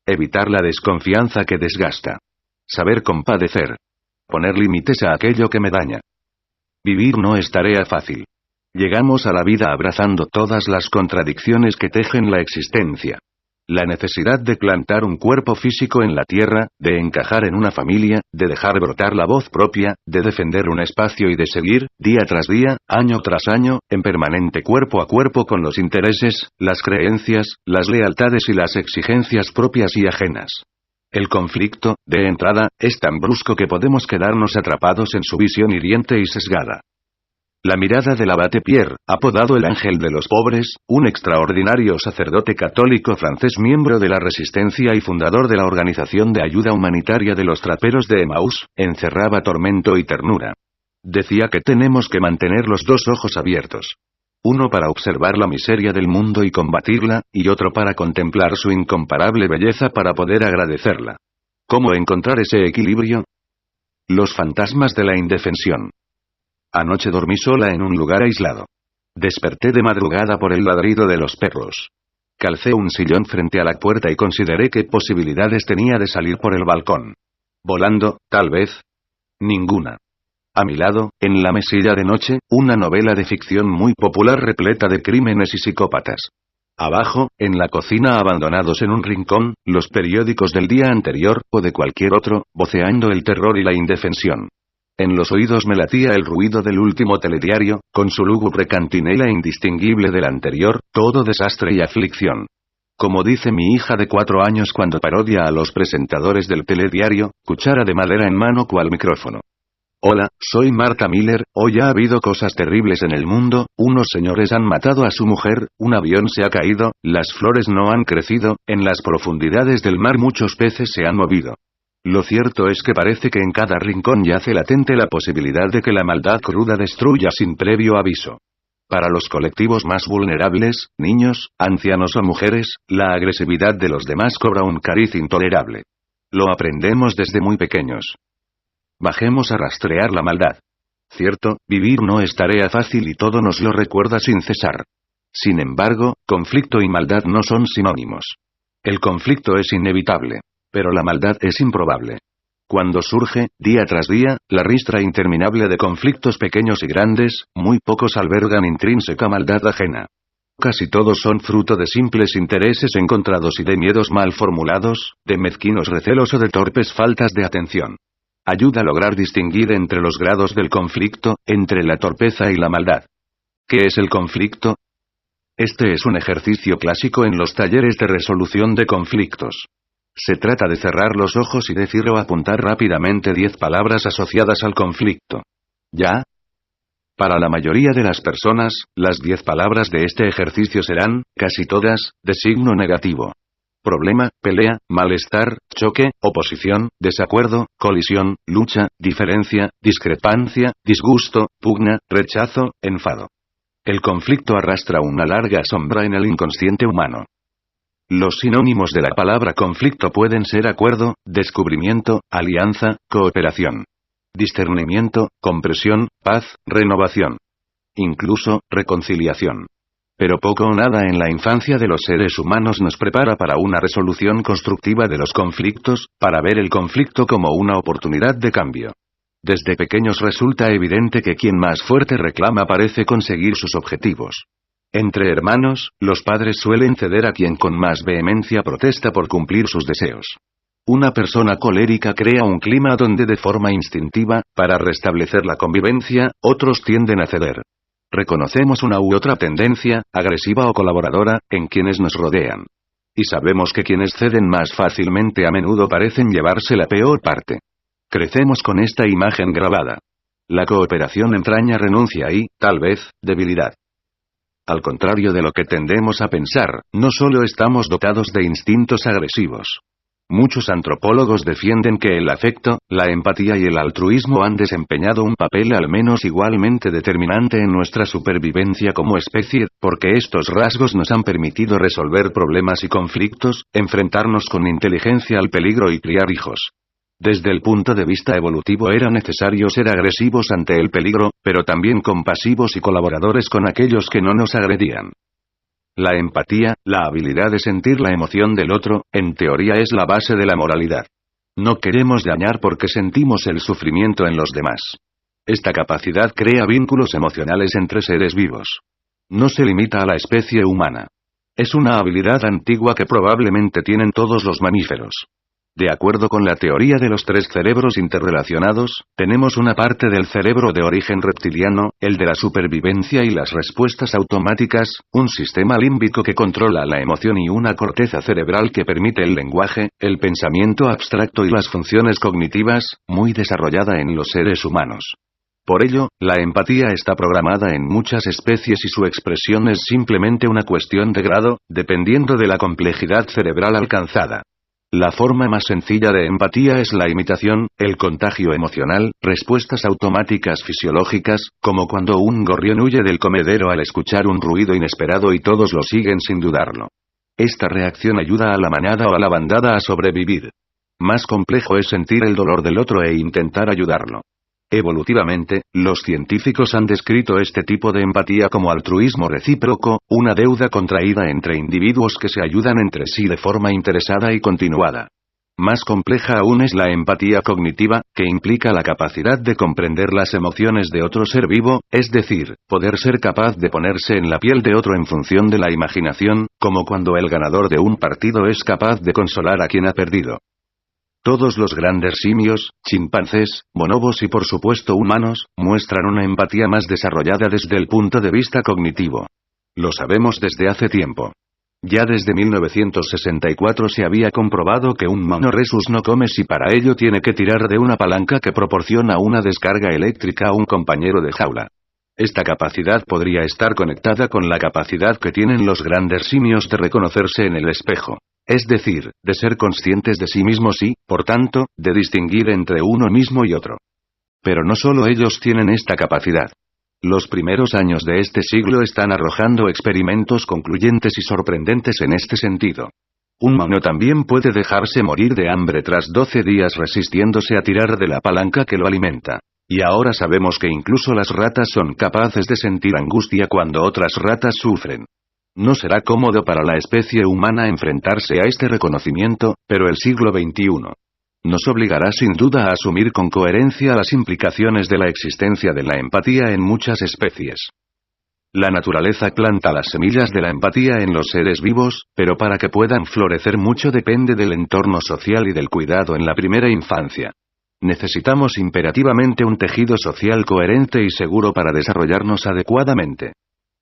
Evitar la desconfianza que desgasta. Saber compadecer. Poner límites a aquello que me daña. Vivir no es tarea fácil. Llegamos a la vida abrazando todas las contradicciones que tejen la existencia. La necesidad de plantar un cuerpo físico en la tierra, de encajar en una familia, de dejar brotar la voz propia, de defender un espacio y de seguir, día tras día, año tras año, en permanente cuerpo a cuerpo con los intereses, las creencias, las lealtades y las exigencias propias y ajenas. El conflicto, de entrada, es tan brusco que podemos quedarnos atrapados en su visión hiriente y sesgada. La mirada del abate Pierre, apodado el Ángel de los Pobres, un extraordinario sacerdote católico francés miembro de la Resistencia y fundador de la Organización de Ayuda Humanitaria de los Traperos de Emaús, encerraba tormento y ternura. Decía que tenemos que mantener los dos ojos abiertos. Uno para observar la miseria del mundo y combatirla, y otro para contemplar su incomparable belleza para poder agradecerla. ¿Cómo encontrar ese equilibrio? Los fantasmas de la indefensión. Anoche dormí sola en un lugar aislado. Desperté de madrugada por el ladrido de los perros. Calcé un sillón frente a la puerta y consideré qué posibilidades tenía de salir por el balcón. Volando, tal vez. Ninguna. A mi lado, en la mesilla de noche, una novela de ficción muy popular repleta de crímenes y psicópatas. Abajo, en la cocina abandonados en un rincón, los periódicos del día anterior, o de cualquier otro, voceando el terror y la indefensión. En los oídos me latía el ruido del último telediario, con su lúgubre cantinela indistinguible del anterior, todo desastre y aflicción. Como dice mi hija de 4 años cuando parodia a los presentadores del telediario, cuchara de madera en mano cual micrófono. Hola, soy Marta Miller, hoy ha habido cosas terribles en el mundo, unos señores han matado a su mujer, un avión se ha caído, las flores no han crecido, en las profundidades del mar muchos peces se han movido. Lo cierto es que parece que en cada rincón yace latente la posibilidad de que la maldad cruda destruya sin previo aviso. Para los colectivos más vulnerables, niños, ancianos o mujeres, la agresividad de los demás cobra un cariz intolerable. Lo aprendemos desde muy pequeños. Bajemos a rastrear la maldad. Cierto, vivir no es tarea fácil y todo nos lo recuerda sin cesar. Sin embargo, conflicto y maldad no son sinónimos. El conflicto es inevitable. Pero la maldad es improbable. Cuando surge, día tras día, la ristra interminable de conflictos pequeños y grandes, muy pocos albergan intrínseca maldad ajena. Casi todos son fruto de simples intereses encontrados y de miedos mal formulados, de mezquinos recelos o de torpes faltas de atención. Ayuda a lograr distinguir entre los grados del conflicto, entre la torpeza y la maldad. ¿Qué es el conflicto? Este es un ejercicio clásico en los talleres de resolución de conflictos. Se trata de cerrar los ojos y decir o apuntar rápidamente 10 palabras asociadas al conflicto. ¿Ya? Para la mayoría de las personas, las 10 palabras de este ejercicio serán, casi todas, de signo negativo. Problema, pelea, malestar, choque, oposición, desacuerdo, colisión, lucha, diferencia, discrepancia, disgusto, pugna, rechazo, enfado. El conflicto arrastra una larga sombra en el inconsciente humano. Los sinónimos de la palabra conflicto pueden ser acuerdo, descubrimiento, alianza, cooperación. Discernimiento, compresión, paz, renovación. Incluso, reconciliación. Pero poco o nada en la infancia de los seres humanos nos prepara para una resolución constructiva de los conflictos, para ver el conflicto como una oportunidad de cambio. Desde pequeños resulta evidente que quien más fuerte reclama parece conseguir sus objetivos. Entre hermanos, los padres suelen ceder a quien con más vehemencia protesta por cumplir sus deseos. Una persona colérica crea un clima donde de forma instintiva, para restablecer la convivencia, otros tienden a ceder. Reconocemos una u otra tendencia, agresiva o colaboradora, en quienes nos rodean. Y sabemos que quienes ceden más fácilmente a menudo parecen llevarse la peor parte. Crecemos con esta imagen grabada. La cooperación entraña renuncia y, tal vez, debilidad. al contrario de lo que tendemos a pensar, no solo estamos dotados de instintos agresivos. Muchos antropólogos defienden que el afecto, la empatía y el altruismo han desempeñado un papel al menos igualmente determinante en nuestra supervivencia como especie, porque estos rasgos nos han permitido resolver problemas y conflictos, enfrentarnos con inteligencia al peligro y criar hijos. Desde el punto de vista evolutivo era necesario ser agresivos ante el peligro, pero también compasivos y colaboradores con aquellos que no nos agredían. La empatía, la habilidad de sentir la emoción del otro, en teoría es la base de la moralidad. No queremos dañar porque sentimos el sufrimiento en los demás. Esta capacidad crea vínculos emocionales entre seres vivos. No se limita a la especie humana. Es una habilidad antigua que probablemente tienen todos los mamíferos. De acuerdo con la teoría de los 3 cerebros interrelacionados, tenemos una parte del cerebro de origen reptiliano, el de la supervivencia y las respuestas automáticas, un sistema límbico que controla la emoción y una corteza cerebral que permite el lenguaje, el pensamiento abstracto y las funciones cognitivas, muy desarrollada en los seres humanos. Por ello, la empatía está programada en muchas especies y su expresión es simplemente una cuestión de grado, dependiendo de la complejidad cerebral alcanzada. La forma más sencilla de empatía es la imitación, el contagio emocional, respuestas automáticas fisiológicas, como cuando un gorrión huye del comedero al escuchar un ruido inesperado y todos lo siguen sin dudarlo. Esta reacción ayuda a la manada o a la bandada a sobrevivir. Más complejo es sentir el dolor del otro e intentar ayudarlo. Evolutivamente, los científicos han descrito este tipo de empatía como altruismo recíproco, una deuda contraída entre individuos que se ayudan entre sí de forma interesada y continuada. Más compleja aún es la empatía cognitiva, que implica la capacidad de comprender las emociones de otro ser vivo, es decir, poder ser capaz de ponerse en la piel de otro en función de la imaginación, como cuando el ganador de un partido es capaz de consolar a quien ha perdido. Todos los grandes simios, chimpancés, bonobos y por supuesto humanos, muestran una empatía más desarrollada desde el punto de vista cognitivo. Lo sabemos desde hace tiempo. Ya desde 1964 se había comprobado que un mono rhesus no come si para ello tiene que tirar de una palanca que proporciona una descarga eléctrica a un compañero de jaula. Esta capacidad podría estar conectada con la capacidad que tienen los grandes simios de reconocerse en el espejo. Es decir, de ser conscientes de sí mismos y, por tanto, de distinguir entre uno mismo y otro. Pero no solo ellos tienen esta capacidad. Los primeros años de este siglo están arrojando experimentos concluyentes y sorprendentes en este sentido. Un mono también puede dejarse morir de hambre tras 12 días resistiéndose a tirar de la palanca que lo alimenta. Y ahora sabemos que incluso las ratas son capaces de sentir angustia cuando otras ratas sufren. No será cómodo para la especie humana enfrentarse a este reconocimiento, pero el siglo XXI nos obligará sin duda a asumir con coherencia las implicaciones de la existencia de la empatía en muchas especies. La naturaleza planta las semillas de la empatía en los seres vivos, pero para que puedan florecer mucho depende del entorno social y del cuidado en la primera infancia. Necesitamos imperativamente un tejido social coherente y seguro para desarrollarnos adecuadamente.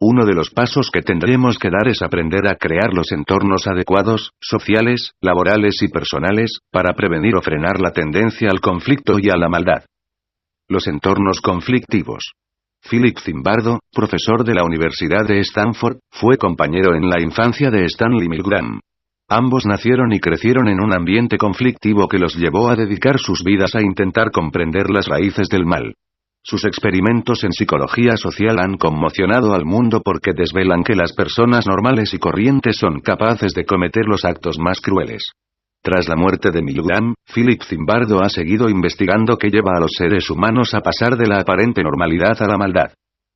Uno de los pasos que tendremos que dar es aprender a crear los entornos adecuados, sociales, laborales y personales, para prevenir o frenar la tendencia al conflicto y a la maldad. Los entornos conflictivos. Philip Zimbardo, profesor de la Universidad de Stanford, fue compañero en la infancia de Stanley Milgram. Ambos nacieron y crecieron en un ambiente conflictivo que los llevó a dedicar sus vidas a intentar comprender las raíces del mal. Sus experimentos en psicología social han conmocionado al mundo porque desvelan que las personas normales y corrientes son capaces de cometer los actos más crueles. Tras la muerte de Milgram, Philip Zimbardo ha seguido investigando qué lleva a los seres humanos a pasar de la aparente normalidad a la maldad.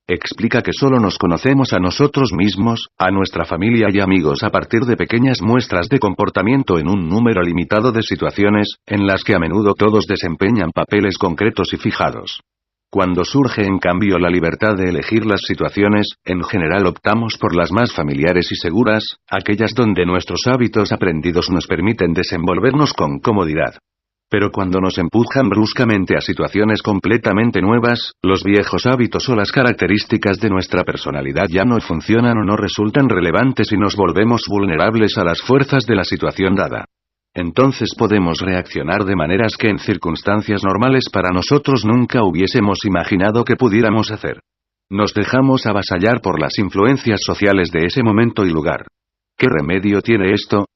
Explica que solo nos conocemos a nosotros mismos, a nuestra familia y amigos a partir de pequeñas muestras de comportamiento en un número limitado de situaciones, en las que a menudo todos desempeñan papeles concretos y fijados. Cuando surge en cambio la libertad de elegir las situaciones, en general optamos por las más familiares y seguras, aquellas donde nuestros hábitos aprendidos nos permiten desenvolvernos con comodidad. Pero cuando nos empujan bruscamente a situaciones completamente nuevas, los viejos hábitos o las características de nuestra personalidad ya no funcionan o no resultan relevantes y nos volvemos vulnerables a las fuerzas de la situación dada. Entonces podemos reaccionar de maneras que en circunstancias normales para nosotros nunca hubiésemos imaginado que pudiéramos hacer. Nos dejamos avasallar por las influencias sociales de ese momento y lugar. ¿Qué remedio tiene esto?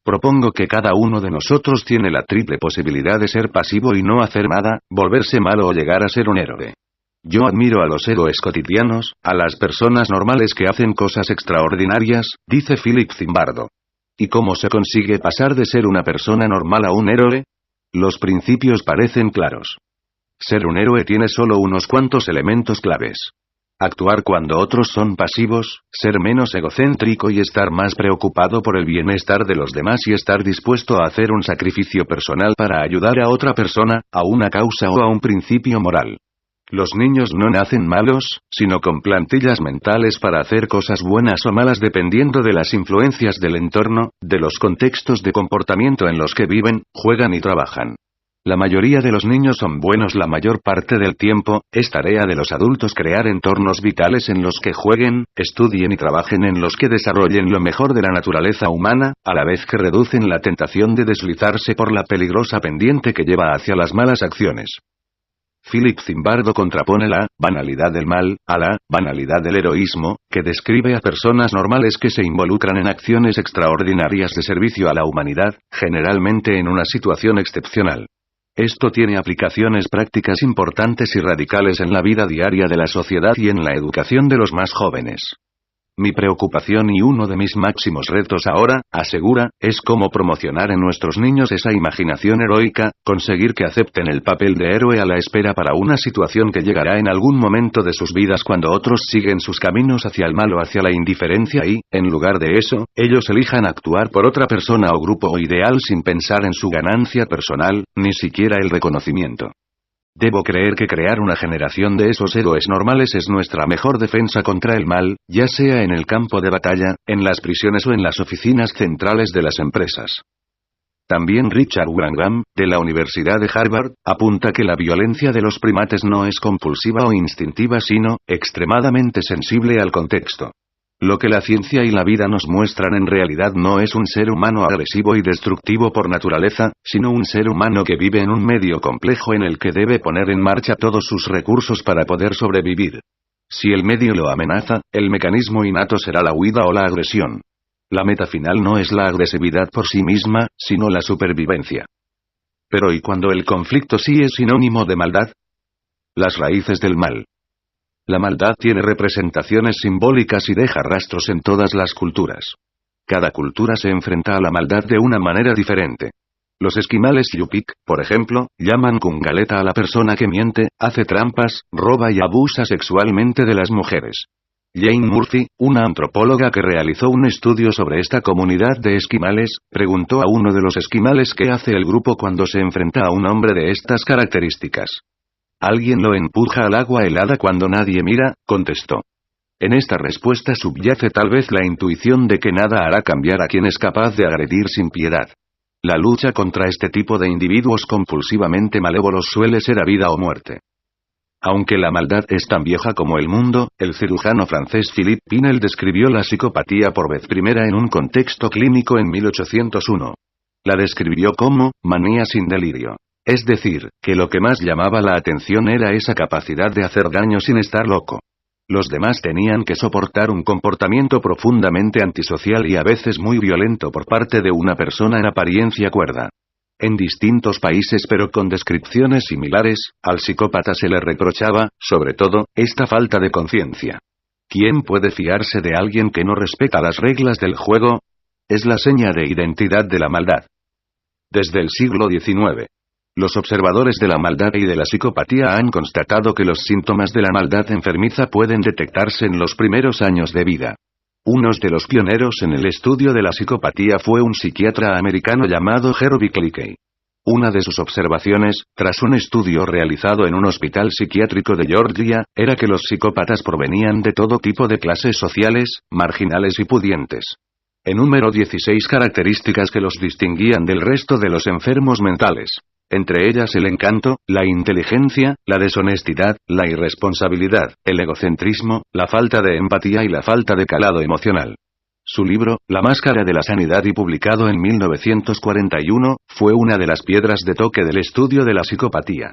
Propongo que cada uno de nosotros tiene la triple posibilidad de ser pasivo y no hacer nada, volverse malo o llegar a ser un héroe. Yo admiro a los héroes cotidianos, a las personas normales que hacen cosas extraordinarias, dice Philip Zimbardo. ¿Y cómo se consigue pasar de ser una persona normal a un héroe? Los principios parecen claros. Ser un héroe tiene solo unos cuantos elementos claves. Actuar cuando otros son pasivos, ser menos egocéntrico y estar más preocupado por el bienestar de los demás y estar dispuesto a hacer un sacrificio personal para ayudar a otra persona, a una causa o a un principio moral. Los niños no nacen malos, sino con plantillas mentales para hacer cosas buenas o malas dependiendo de las influencias del entorno, de los contextos de comportamiento en los que viven, juegan y trabajan. La mayoría de los niños son buenos la mayor parte del tiempo, es tarea de los adultos crear entornos vitales en los que jueguen, estudien y trabajen en los que desarrollen lo mejor de la naturaleza humana, a la vez que reducen la tentación de deslizarse por la peligrosa pendiente que lleva hacia las malas acciones. Philip Zimbardo contrapone la banalidad del mal a la banalidad del heroísmo, que describe a personas normales que se involucran en acciones extraordinarias de servicio a la humanidad, generalmente en una situación excepcional. Esto tiene aplicaciones prácticas importantes y radicales en la vida diaria de la sociedad y en la educación de los más jóvenes. Mi preocupación y uno de mis máximos retos ahora, asegura, es cómo promocionar en nuestros niños esa imaginación heroica, conseguir que acepten el papel de héroe a la espera para una situación que llegará en algún momento de sus vidas cuando otros siguen sus caminos hacia el mal o hacia la indiferencia y, en lugar de eso, ellos elijan actuar por otra persona o grupo o ideal sin pensar en su ganancia personal, ni siquiera el reconocimiento. Debo creer que crear una generación de esos héroes normales es nuestra mejor defensa contra el mal, ya sea en el campo de batalla, en las prisiones o en las oficinas centrales de las empresas. También Richard Wrangham, de la Universidad de Harvard, apunta que la violencia de los primates no es compulsiva o instintiva sino, extremadamente sensible al contexto. Lo que la ciencia y la vida nos muestran en realidad no es un ser humano agresivo y destructivo por naturaleza, sino un ser humano que vive en un medio complejo en el que debe poner en marcha todos sus recursos para poder sobrevivir. Si el medio lo amenaza, el mecanismo innato será la huida o la agresión. La meta final no es la agresividad por sí misma, sino la supervivencia. Pero ¿y cuando el conflicto sí es sinónimo de maldad? Las raíces del mal. La maldad tiene representaciones simbólicas y deja rastros en todas las culturas. Cada cultura se enfrenta a la maldad de una manera diferente. Los esquimales Yupik, por ejemplo, llaman kungaleta a la persona que miente, hace trampas, roba y abusa sexualmente de las mujeres. Jane Murphy, una antropóloga que realizó un estudio sobre esta comunidad de esquimales, preguntó a uno de los esquimales qué hace el grupo cuando se enfrenta a un hombre de estas características. «Alguien lo empuja al agua helada cuando nadie mira», contestó. En esta respuesta subyace tal vez la intuición de que nada hará cambiar a quien es capaz de agredir sin piedad. La lucha contra este tipo de individuos compulsivamente malévolos suele ser a vida o muerte. Aunque la maldad es tan vieja como el mundo, el cirujano francés Philippe Pinel describió la psicopatía por vez primera en un contexto clínico en 1801. La describió como manía sin delirio. Es decir, que lo que más llamaba la atención era esa capacidad de hacer daño sin estar loco. Los demás tenían que soportar un comportamiento profundamente antisocial y a veces muy violento por parte de una persona en apariencia cuerda. En distintos países pero con descripciones similares, al psicópata se le reprochaba, sobre todo, esta falta de conciencia. ¿Quién puede fiarse de alguien que no respeta las reglas del juego? Es la seña de identidad de la maldad. Desde el siglo XIX. Los observadores de la maldad y de la psicopatía han constatado que los síntomas de la maldad enfermiza pueden detectarse en los primeros años de vida. Uno de los pioneros en el estudio de la psicopatía fue un psiquiatra americano llamado Herbie Clicquey. Una de sus observaciones, tras un estudio realizado en un hospital psiquiátrico de Georgia, era que los psicópatas provenían de todo tipo de clases sociales, marginales y pudientes. Enumeró 16 características que los distinguían del resto de los enfermos mentales. Entre ellas el encanto, la inteligencia, la deshonestidad, la irresponsabilidad, el egocentrismo, la falta de empatía y la falta de calado emocional. Su libro, La máscara de la sanidad y publicado en 1941, fue una de las piedras de toque del estudio de la psicopatía.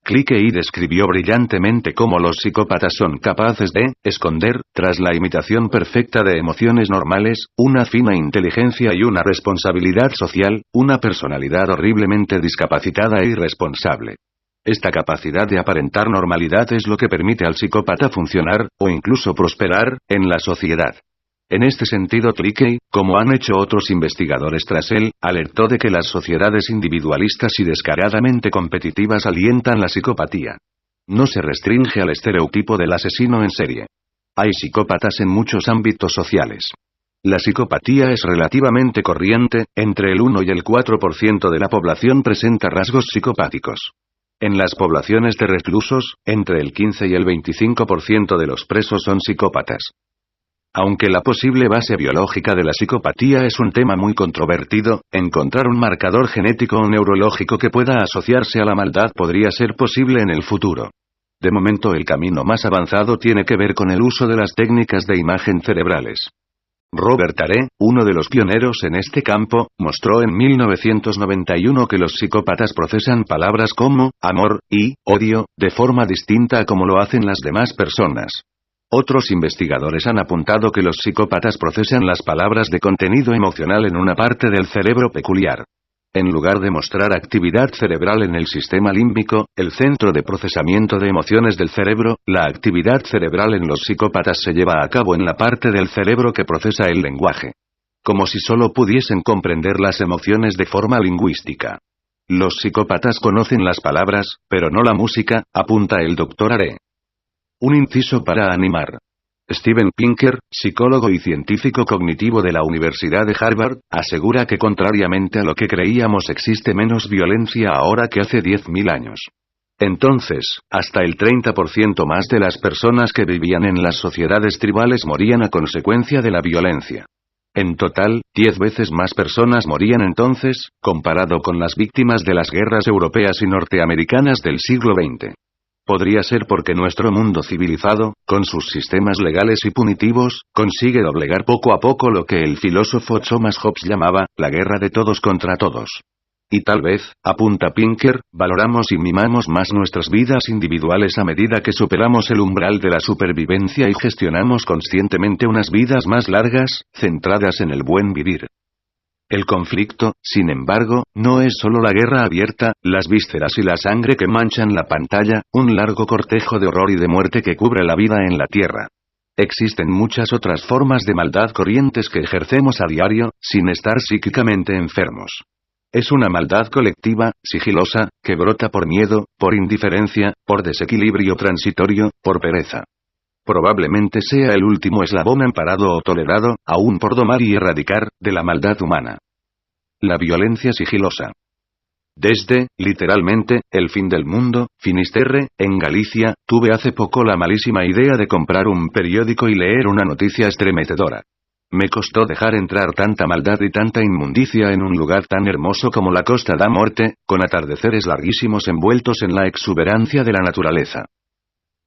Clickey describió brillantemente cómo los psicópatas son capaces de esconder, tras la imitación perfecta de emociones normales, una fina inteligencia y una responsabilidad social, una personalidad horriblemente discapacitada e irresponsable. Esta capacidad de aparentar normalidad es lo que permite al psicópata funcionar, o incluso prosperar, en la sociedad. En este sentido Clickey, como han hecho otros investigadores tras él, alertó de que las sociedades individualistas y descaradamente competitivas alientan la psicopatía. No se restringe al estereotipo del asesino en serie. Hay psicópatas en muchos ámbitos sociales. La psicopatía es relativamente corriente, entre el 1 y el 4% de la población presenta rasgos psicopáticos. En las poblaciones de reclusos, entre el 15 y el 25% de los presos son psicópatas. Aunque la posible base biológica de la psicopatía es un tema muy controvertido, encontrar un marcador genético o neurológico que pueda asociarse a la maldad podría ser posible en el futuro. De momento el camino más avanzado tiene que ver con el uso de las técnicas de imagen cerebrales. Robert Tare, uno de los pioneros en este campo, mostró en 1991 que los psicópatas procesan palabras como amor y odio de forma distinta a como lo hacen las demás personas. Otros investigadores han apuntado que los psicópatas procesan las palabras de contenido emocional en una parte del cerebro peculiar. En lugar de mostrar actividad cerebral en el sistema límbico, el centro de procesamiento de emociones del cerebro, la actividad cerebral en los psicópatas se lleva a cabo en la parte del cerebro que procesa el lenguaje. Como si solo pudiesen comprender las emociones de forma lingüística. Los psicópatas conocen las palabras, pero no la música, apunta el Dr. Are. Un inciso para animar. Steven Pinker, psicólogo y científico cognitivo de la Universidad de Harvard, asegura que contrariamente a lo que creíamos existe menos violencia ahora que hace 10.000 años. Entonces, hasta el 30% más de las personas que vivían en las sociedades tribales morían a consecuencia de la violencia. En total, 10 veces más personas morían entonces, comparado con las víctimas de las guerras europeas y norteamericanas del siglo XX. Podría ser porque nuestro mundo civilizado, con sus sistemas legales y punitivos, consigue doblegar poco a poco lo que el filósofo Thomas Hobbes llamaba, la guerra de todos contra todos. Y tal vez, apunta Pinker, valoramos y mimamos más nuestras vidas individuales a medida que superamos el umbral de la supervivencia y gestionamos conscientemente unas vidas más largas, centradas en el buen vivir. El conflicto, sin embargo, no es solo la guerra abierta, las vísceras y la sangre que manchan la pantalla, un largo cortejo de horror y de muerte que cubre la vida en la Tierra. Existen muchas otras formas de maldad corrientes que ejercemos a diario, sin estar psíquicamente enfermos. Es una maldad colectiva, sigilosa, que brota por miedo, por indiferencia, por desequilibrio transitorio, por pereza. Probablemente sea el último eslabón amparado o tolerado, aún por domar y erradicar, de la maldad humana. La violencia sigilosa. Desde, literalmente, el fin del mundo, Finisterre, en Galicia, tuve hace poco la malísima idea de comprar un periódico y leer una noticia estremecedora. Me costó dejar entrar tanta maldad y tanta inmundicia en un lugar tan hermoso como la Costa da Morte, con atardeceres larguísimos envueltos en la exuberancia de la naturaleza.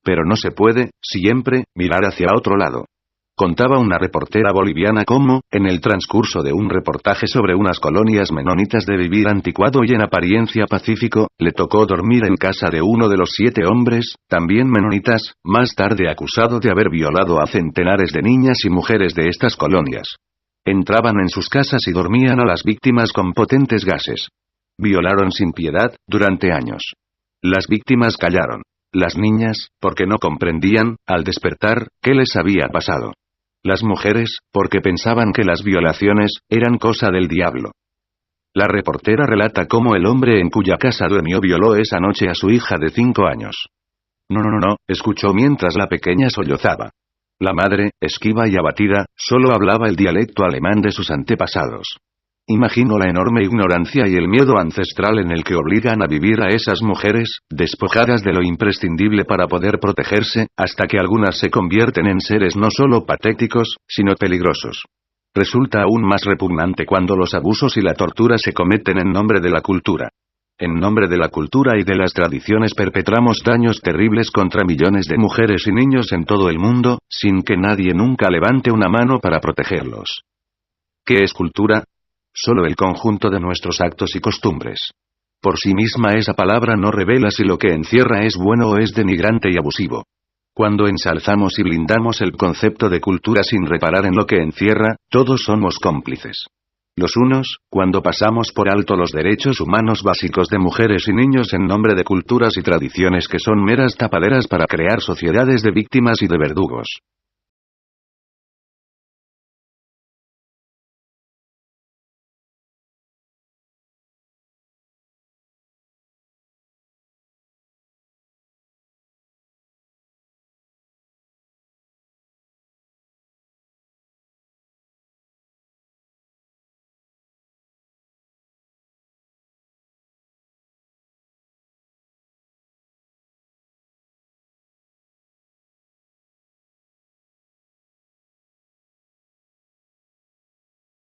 Pero no se puede, siempre, mirar hacia otro lado. Contaba una reportera boliviana cómo, en el transcurso de un reportaje sobre unas colonias menonitas de vivir anticuado y en apariencia pacífico, le tocó dormir en casa de uno de los 7 hombres, también menonitas, más tarde acusado de haber violado a centenares de niñas y mujeres de estas colonias. Entraban en sus casas y dormían a las víctimas con potentes gases. Violaron sin piedad, durante años. Las víctimas callaron. Las niñas, porque no comprendían, al despertar, qué les había pasado. Las mujeres, porque pensaban que las violaciones eran cosa del diablo. La reportera relata cómo el hombre en cuya casa durmió violó esa noche a su hija de 5 años. No, escuchó mientras la pequeña sollozaba. La madre, esquiva y abatida, solo hablaba el dialecto alemán de sus antepasados. Imagino la enorme ignorancia y el miedo ancestral en el que obligan a vivir a esas mujeres, despojadas de lo imprescindible para poder protegerse, hasta que algunas se convierten en seres no solo patéticos, sino peligrosos. Resulta aún más repugnante cuando los abusos y la tortura se cometen en nombre de la cultura. En nombre de la cultura y de las tradiciones perpetramos daños terribles contra millones de mujeres y niños en todo el mundo, sin que nadie nunca levante una mano para protegerlos. ¿Qué es cultura? Solo el conjunto de nuestros actos y costumbres. Por sí misma esa palabra no revela si lo que encierra es bueno o es denigrante y abusivo. Cuando ensalzamos y blindamos el concepto de cultura sin reparar en lo que encierra, todos somos cómplices. Los unos, cuando pasamos por alto los derechos humanos básicos de mujeres y niños en nombre de culturas y tradiciones que son meras tapaderas para crear sociedades de víctimas y de verdugos.